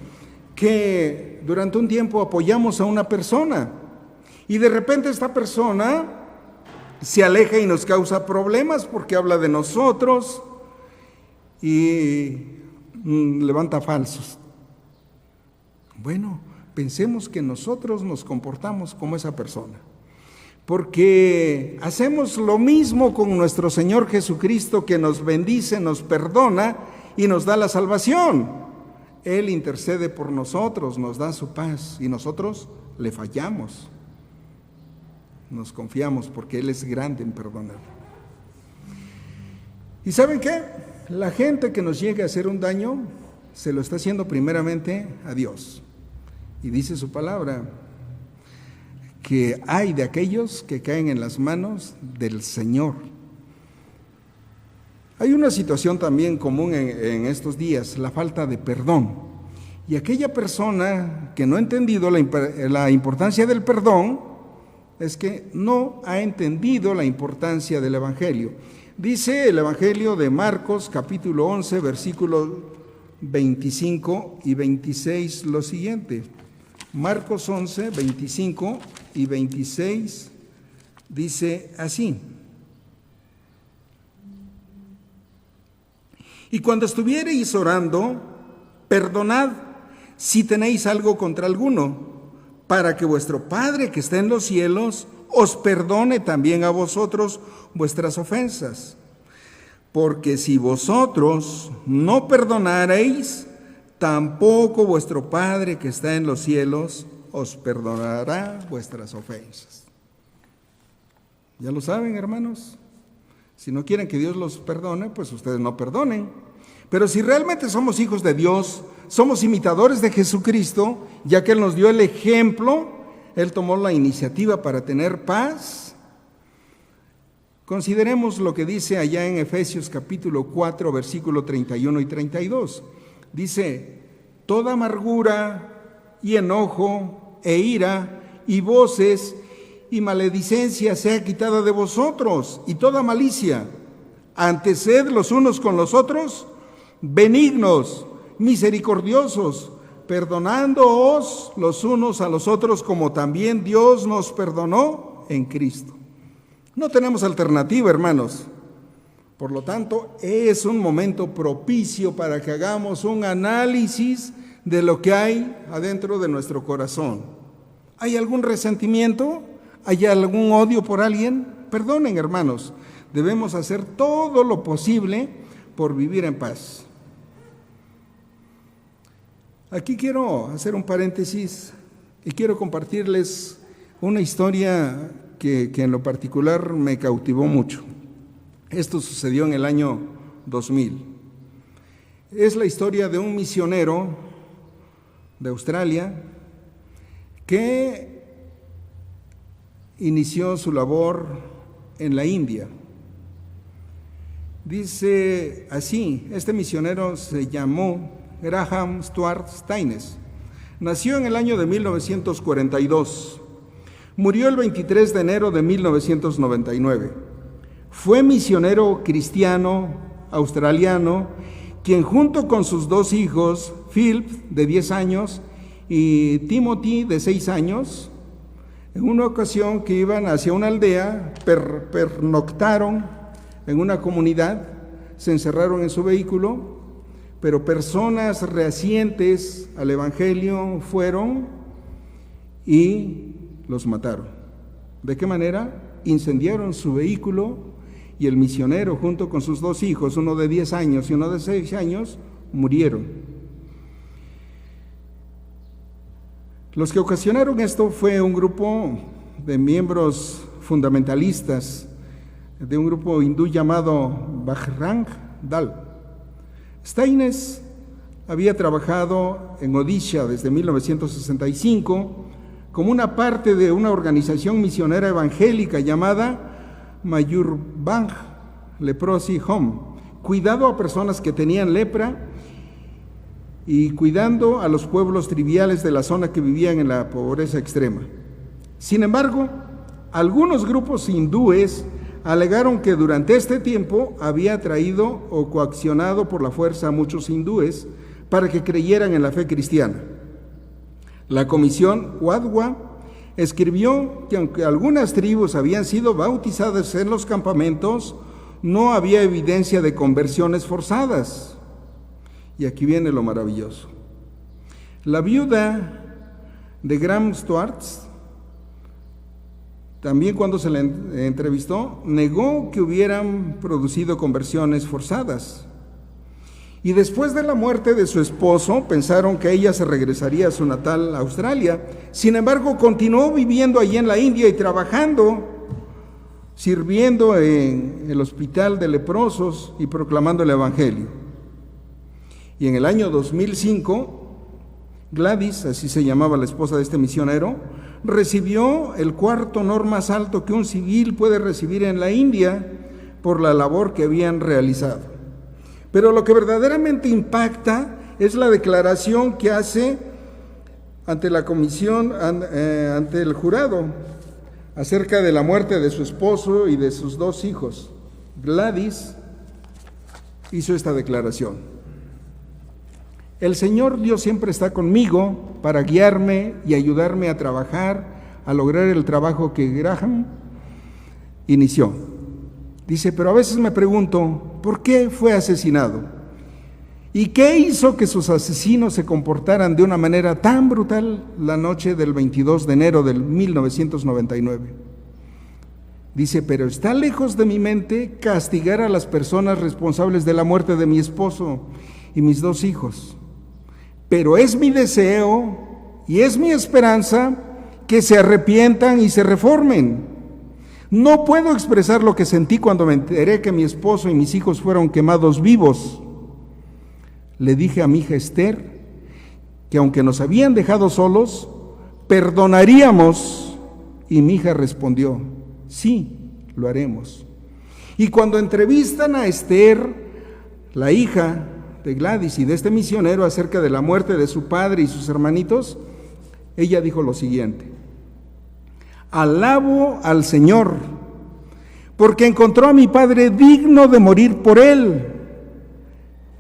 que durante un tiempo apoyamos a una persona y de repente esta persona se aleja y nos causa problemas porque habla de nosotros y levanta falsos. Bueno, pensemos que nosotros nos comportamos como esa persona, porque hacemos lo mismo con nuestro Señor Jesucristo, que nos bendice, nos perdona y nos da la salvación. Él intercede por nosotros, nos da su paz y nosotros le fallamos. Nos confiamos porque Él es grande en perdonar. ¿Y saben qué? La gente que nos llegue a hacer un daño se lo está haciendo primeramente a Dios. Y dice su palabra que hay de aquellos que caen en las manos del Señor. Hay una situación también común en estos días, la falta de perdón. Y aquella persona que no ha entendido la importancia del perdón, es que no ha entendido la importancia del Evangelio. Dice el Evangelio de Marcos, capítulo 11, versículos 25 y 26, lo siguiente. Marcos 11, 25 y 26 dice así: y cuando estuviereis orando, perdonad si tenéis algo contra alguno, para que vuestro Padre que está en los cielos os perdone también a vosotros vuestras ofensas. Porque si vosotros no perdonareis, tampoco vuestro Padre que está en los cielos os perdonará vuestras ofensas. ¿Ya lo saben, hermanos? Si no quieren que Dios los perdone, pues ustedes no perdonen. Pero si realmente somos hijos de Dios, somos imitadores de Jesucristo, ya que Él nos dio el ejemplo, Él tomó la iniciativa para tener paz. Consideremos lo que dice allá en Efesios capítulo 4, versículo 31 y 32. Dice: toda amargura y enojo e ira y voces y maledicencia sea quitada de vosotros, y toda malicia. Antes sed los unos con los otros benignos, misericordiosos, perdonándoos los unos a los otros como también Dios nos perdonó en Cristo. No tenemos alternativa, hermanos. Por lo tanto, es un momento propicio para que hagamos un análisis de lo que hay adentro de nuestro corazón. ¿Hay algún resentimiento? ¿Hay algún odio por alguien? Perdonen, hermanos. Debemos hacer todo lo posible por vivir en paz. Aquí quiero hacer un paréntesis y quiero compartirles una historia que en lo particular me cautivó mucho. Esto sucedió en el año 2000. Es la historia de un misionero de Australia que inició su labor en la India. Dice así: este misionero se llamó Graham Stuart Staines. Nació en el año de 1942. Murió el 23 de enero de 1999. Fue misionero cristiano australiano, quien junto con sus 2 hijos, Philip, de 10 años, y Timothy, de 6 años, en una ocasión que iban hacia una aldea, pernoctaron en una comunidad, se encerraron en su vehículo, pero personas reacientes al Evangelio fueron y los mataron. ¿De qué manera? Incendiaron su vehículo y el misionero junto con sus 2 hijos, uno de 10 años y uno de 6 años, murieron. Los que ocasionaron esto fue un grupo de miembros fundamentalistas de un grupo hindú llamado Bajrang Dal. Staines había trabajado en Odisha desde 1965 como una parte de una organización misionera evangélica llamada Mayurbang Leprosy Home, cuidado a personas que tenían lepra y cuidando a los pueblos triviales de la zona que vivían en la pobreza extrema. Sin embargo, algunos grupos hindúes alegaron que durante este tiempo había traído o coaccionado por la fuerza a muchos hindúes para que creyeran en la fe cristiana. La comisión Wadhwa escribió que aunque algunas tribus habían sido bautizadas en los campamentos, no había evidencia de conversiones forzadas. Y aquí viene lo maravilloso. La viuda de Graham Stuarts, también cuando se le entrevistó, negó que hubieran producido conversiones forzadas. Y después de la muerte de su esposo, pensaron que ella se regresaría a su natal Australia. Sin embargo, continuó viviendo allí en la India y trabajando, sirviendo en el hospital de leprosos y proclamando el Evangelio. Y en el año 2005, Gladys, así se llamaba la esposa de este misionero, recibió el 4º honor más alto que un civil puede recibir en la India por la labor que habían realizado. Pero lo que verdaderamente impacta es la declaración que hace ante la comisión, ante el jurado, acerca de la muerte de su esposo y de sus 2 hijos. Gladys hizo esta declaración: el Señor Dios siempre está conmigo para guiarme y ayudarme a trabajar, a lograr el trabajo que Graham inició. Dice, pero a veces me pregunto, ¿por qué fue asesinado? ¿Y qué hizo que sus asesinos se comportaran de una manera tan brutal la noche del 22 de enero del 1999? Dice, pero está lejos de mi mente castigar a las personas responsables de la muerte de mi esposo y mis 2 hijos. Pero es mi deseo y es mi esperanza que se arrepientan y se reformen. No puedo expresar lo que sentí cuando me enteré que mi esposo y mis hijos fueron quemados vivos. Le dije a mi hija Esther que aunque nos habían dejado solos, perdonaríamos, y mi hija respondió, sí, lo haremos. Y cuando entrevistan a Esther, la hija de Gladys y de este misionero, acerca de la muerte de su padre y sus hermanitos, ella dijo lo siguiente: alabo al Señor, porque encontró a mi padre digno de morir por él.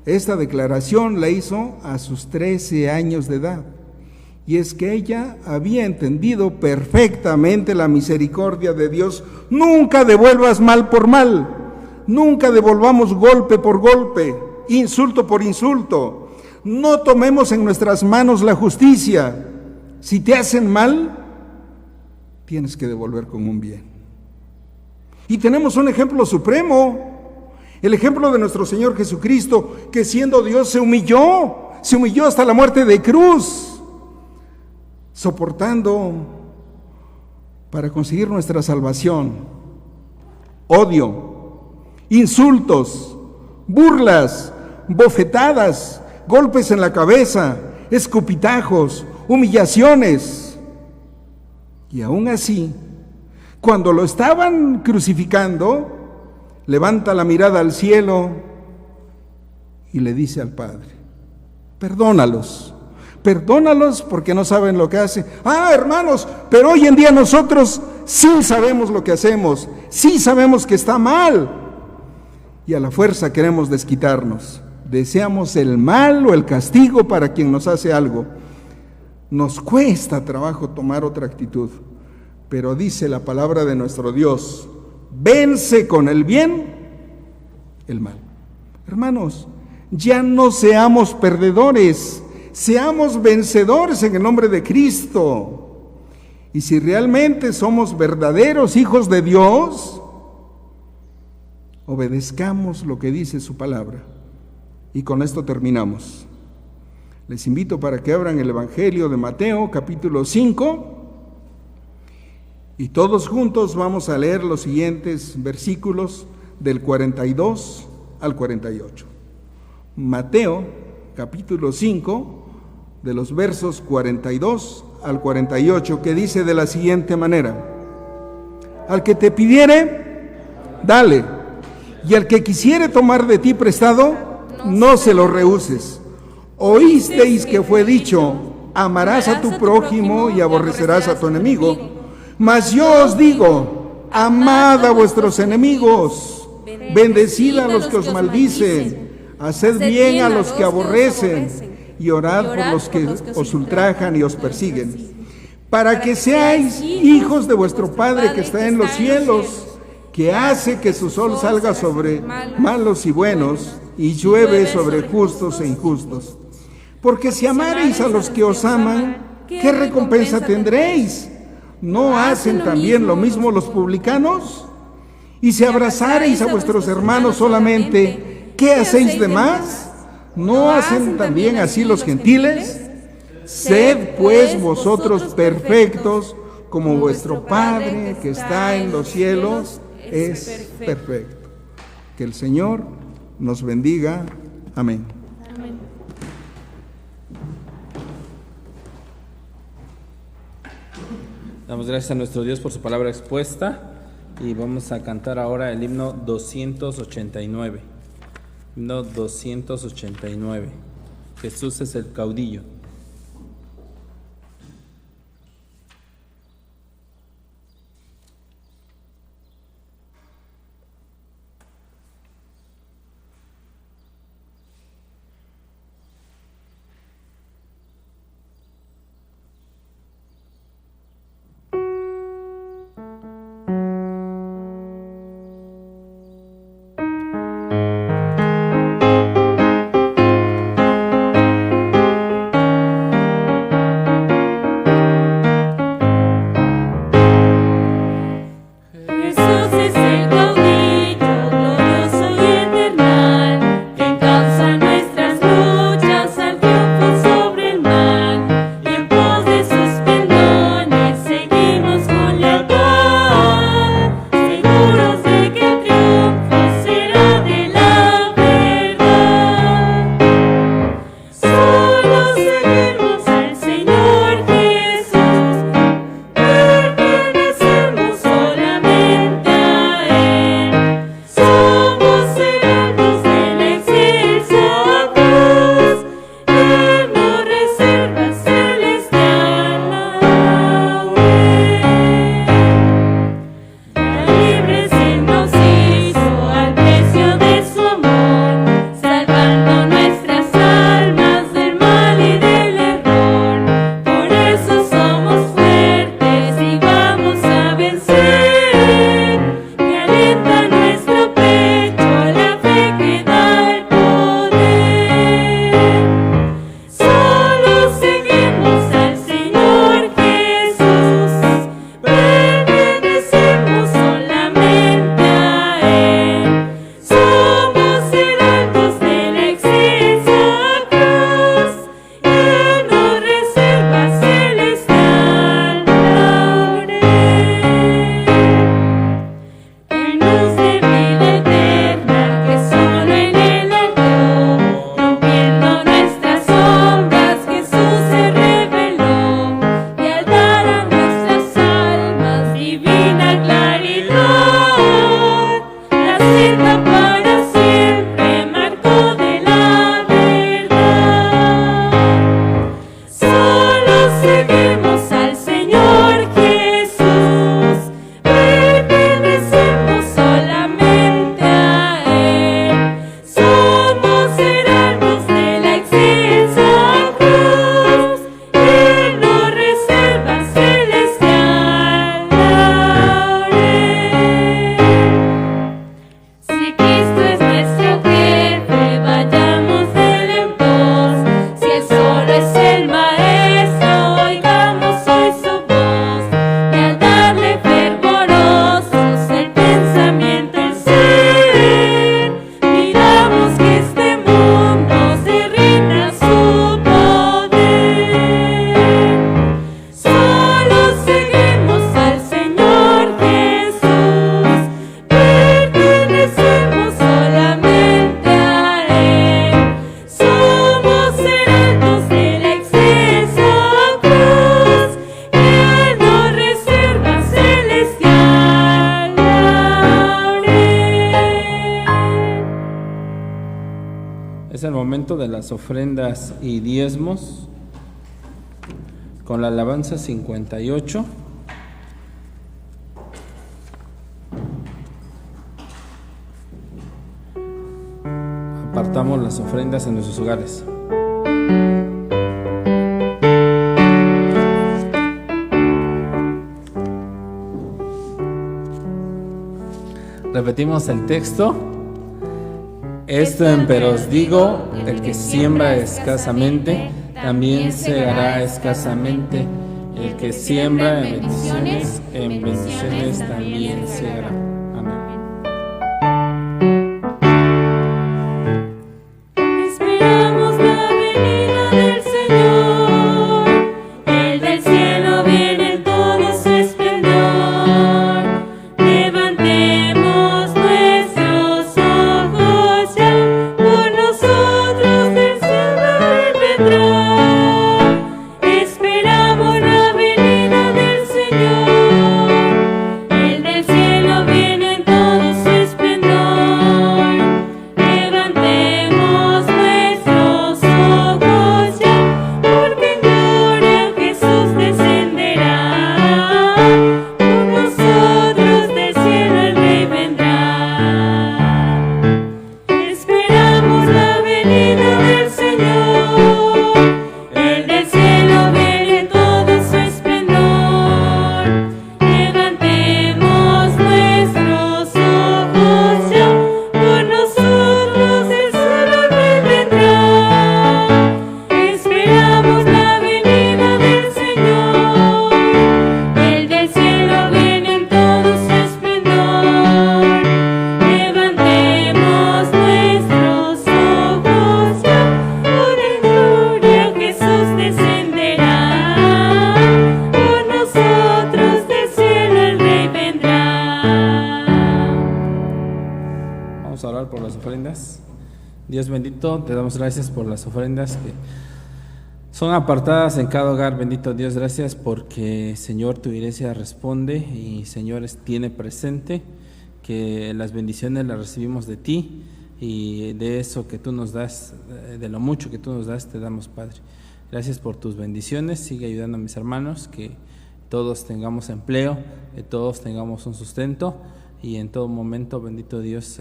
Esta declaración la hizo a sus 13 años de edad, y es que ella había entendido perfectamente la misericordia de Dios. Nunca devuelvas mal por mal, nunca devolvamos golpe por golpe, insulto por insulto. No tomemos en nuestras manos la justicia. Si te hacen mal, tienes que devolver con un bien. Y tenemos un ejemplo supremo, el ejemplo de nuestro Señor Jesucristo, que siendo Dios se humilló hasta la muerte de cruz, soportando para conseguir nuestra salvación odio, insultos, burlas, bofetadas, golpes en la cabeza, escupitajos, humillaciones. Y aún así, cuando lo estaban crucificando, levanta la mirada al cielo y le dice al Padre: perdónalos porque no saben lo que hacen. Hermanos, pero hoy en día nosotros sí sabemos lo que hacemos, sí sabemos que está mal, y a la fuerza queremos desquitarnos. Deseamos el mal o el castigo para quien nos hace algo. Nos cuesta trabajo tomar otra actitud, pero dice la palabra de nuestro Dios: vence con el bien el mal. Hermanos, ya no seamos perdedores, seamos vencedores en el nombre de Cristo. Y si realmente somos verdaderos hijos de Dios, obedezcamos lo que dice su palabra. Y con esto terminamos. Les invito para que abran el Evangelio de Mateo, capítulo 5, y todos juntos vamos a leer los siguientes versículos del 42 al 48. Mateo, capítulo 5, de los versos 42 al 48, que dice de la siguiente manera: al que te pidiere, dale, y al que quisiere tomar de ti prestado, no se lo rehuses. Oísteis que fue dicho: amarás a tu prójimo y aborrecerás a tu enemigo. Mas yo os digo: amad a vuestros enemigos, bendecid a los que os maldicen, haced bien a los que aborrecen, y orad por los que os ultrajan y os persiguen, para que seáis hijos de vuestro Padre que está en los cielos, que hace que su sol salga sobre malos y buenos, y llueve sobre justos e injustos. Porque si amareis a los que os aman, ¿qué recompensa tendréis? ¿No hacen también lo mismo los publicanos? Y si abrazareis a vuestros hermanos solamente, ¿qué hacéis de más? ¿No hacen también así los gentiles? Sed pues vosotros perfectos, como vuestro Padre que está en los cielos es perfecto. Que el Señor nos bendiga. Amén. Amén. Damos gracias a nuestro Dios por su palabra expuesta y vamos a cantar ahora el himno 289. Himno 289. Jesús es el caudillo. momento de las ofrendas y diezmos con la alabanza 58. Apartamos las ofrendas en nuestros hogares. Repetimos el texto. Esto empero os digo, el que siembra escasamente, también segará escasamente. El que siembra en bendiciones también segará. Amén. Esperamos la venida del Señor, el del cielo viene en todo su esplendor. Levantemos nuestros ojos ya, por nosotros del cielo Él vendrá. Esperamos la venida del Señor, el del cielo viene en todo su esplendor. Levantemos nuestros ojos ya, porque en gloria Jesús descenderá. Por nosotros del cielo el Rey vendrá. Esperamos la venida del Señor, el del cielo viene en todo su esplendor. Levantemos nuestros ojos ya, por nosotros del cielo el Rey vendrá. Esperamos la venida del Señor, el del cielo viene en todo su esplendor. Levantemos nuestros ojos ya, por en gloria Jesús descenderá. Por nosotros del cielo el Rey vendrá. Vamos a orar por las ofrendas. Dios bendito, te damos gracias por las ofrendas que son apartadas en cada hogar. Bendito Dios, gracias porque, Señor, tu iglesia responde y, Señor, tiene presente que las bendiciones las recibimos de ti, y de eso que tú nos das, de lo mucho que tú nos das, te damos, Padre. Gracias por tus bendiciones. Sigue ayudando a mis hermanos, que todos tengamos empleo, que todos tengamos un sustento, y en todo momento, bendito Dios,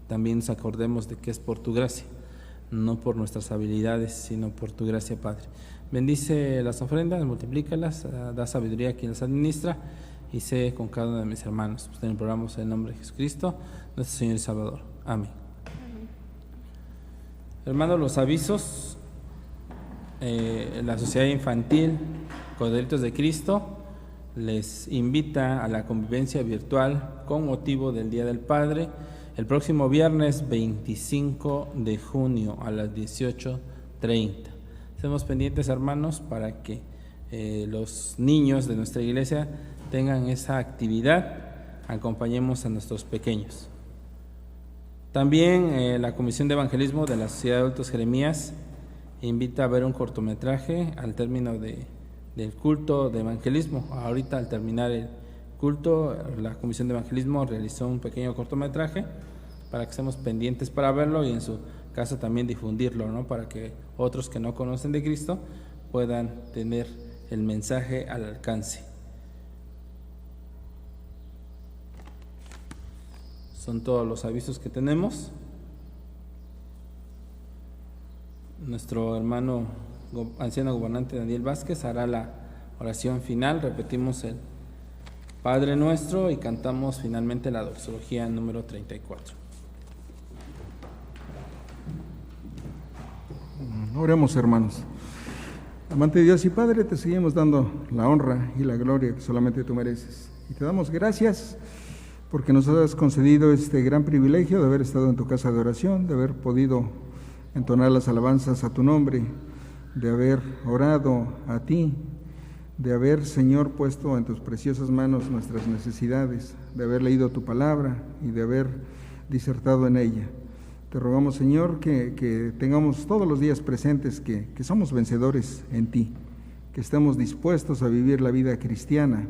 también nos acordemos de que es por tu gracia, no por nuestras habilidades, sino por tu gracia, Padre. Bendice las ofrendas, multiplícalas, da sabiduría a quien las administra, y sé con cada uno de mis hermanos. Pues te imploramos en el nombre de Jesucristo, nuestro Señor y Salvador. Amén. Hermanos, los avisos. La Sociedad Infantil Corderitos de Cristo les invita a la convivencia virtual con motivo del Día del Padre el próximo viernes 25 de junio a las 18:30. Estemos pendientes, hermanos, para que los niños de nuestra iglesia tengan esa actividad. Acompañemos a nuestros pequeños. También la Comisión de Evangelismo de la Sociedad de Adultos Jeremías invita a ver un cortometraje al término del culto de evangelismo. Ahorita, al terminar el culto, la Comisión de Evangelismo realizó un pequeño cortometraje para que estemos pendientes para verlo, y en su caso también difundirlo, ¿no? Para que otros que no conocen de Cristo puedan tener el mensaje al alcance. Son todos los avisos que tenemos. Nuestro hermano anciano gobernante Daniel Vázquez hará la oración final. Repetimos el Padre Nuestro y cantamos finalmente la doxología número 34. Oremos, hermanos. Amante Dios y Padre, te seguimos dando la honra y la gloria que solamente tú mereces. Y te damos gracias porque nos has concedido este gran privilegio de haber estado en tu casa de oración, de haber podido entonar las alabanzas a tu nombre, de haber orado a ti, de haber, Señor, puesto en tus preciosas manos nuestras necesidades, de haber leído tu palabra y de haber disertado en ella. Te rogamos, Señor, que tengamos todos los días presentes que somos vencedores en ti, que estemos dispuestos a vivir la vida cristiana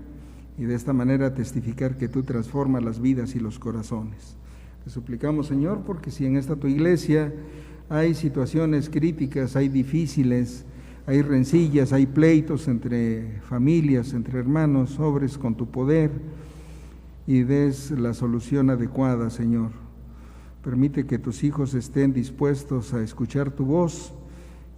y de esta manera testificar que tú transformas las vidas y los corazones. Te suplicamos, Señor, porque si en esta tu iglesia hay situaciones críticas, hay difíciles, hay rencillas, hay pleitos entre familias, entre hermanos. Obres con tu poder y des la solución adecuada, Señor. Permite que tus hijos estén dispuestos a escuchar tu voz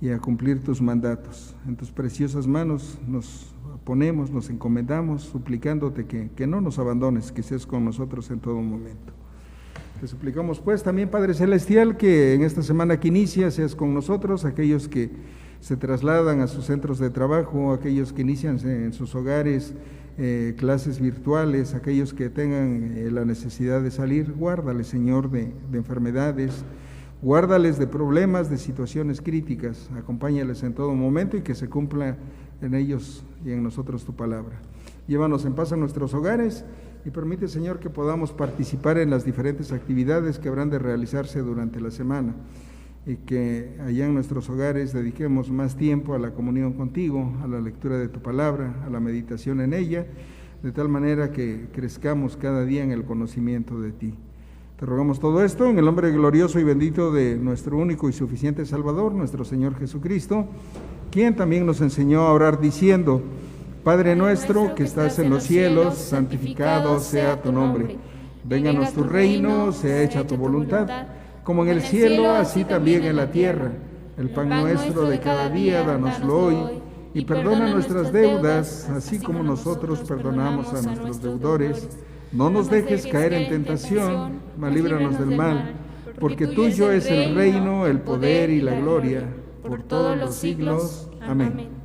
y a cumplir tus mandatos. En tus preciosas manos nos ponemos, nos encomendamos, suplicándote que no nos abandones, que seas con nosotros en todo momento. Te suplicamos pues también, Padre Celestial, que en esta semana que inicia seas con nosotros, aquellos que se trasladan a sus centros de trabajo, aquellos que inician en sus hogares clases virtuales, aquellos que tengan la necesidad de salir. Guárdales, Señor, de enfermedades, guárdales de problemas, de situaciones críticas, acompáñales en todo momento y que se cumpla en ellos y en nosotros tu palabra. Llévanos en paz a nuestros hogares y permite, Señor, que podamos participar en las diferentes actividades que habrán de realizarse durante la semana y que allá en nuestros hogares dediquemos más tiempo a la comunión contigo, a la lectura de tu palabra, a la meditación en ella, de tal manera que crezcamos cada día en el conocimiento de ti. Te rogamos todo esto en el nombre glorioso y bendito de nuestro único y suficiente Salvador, nuestro Señor Jesucristo, quien también nos enseñó a orar diciendo: Padre nuestro que estás en los cielos, santificado sea tu nombre. Vénganos tu reino, sea hecha tu voluntad, como en el cielo, así también en la tierra. El pan nuestro de cada día, dánoslo hoy, y perdona nuestras deudas, así como nosotros perdonamos a nuestros deudores. No nos dejes caer en tentación, mas líbranos del mal, porque tuyo es el reino, el poder y la gloria, por todos los siglos. Amén.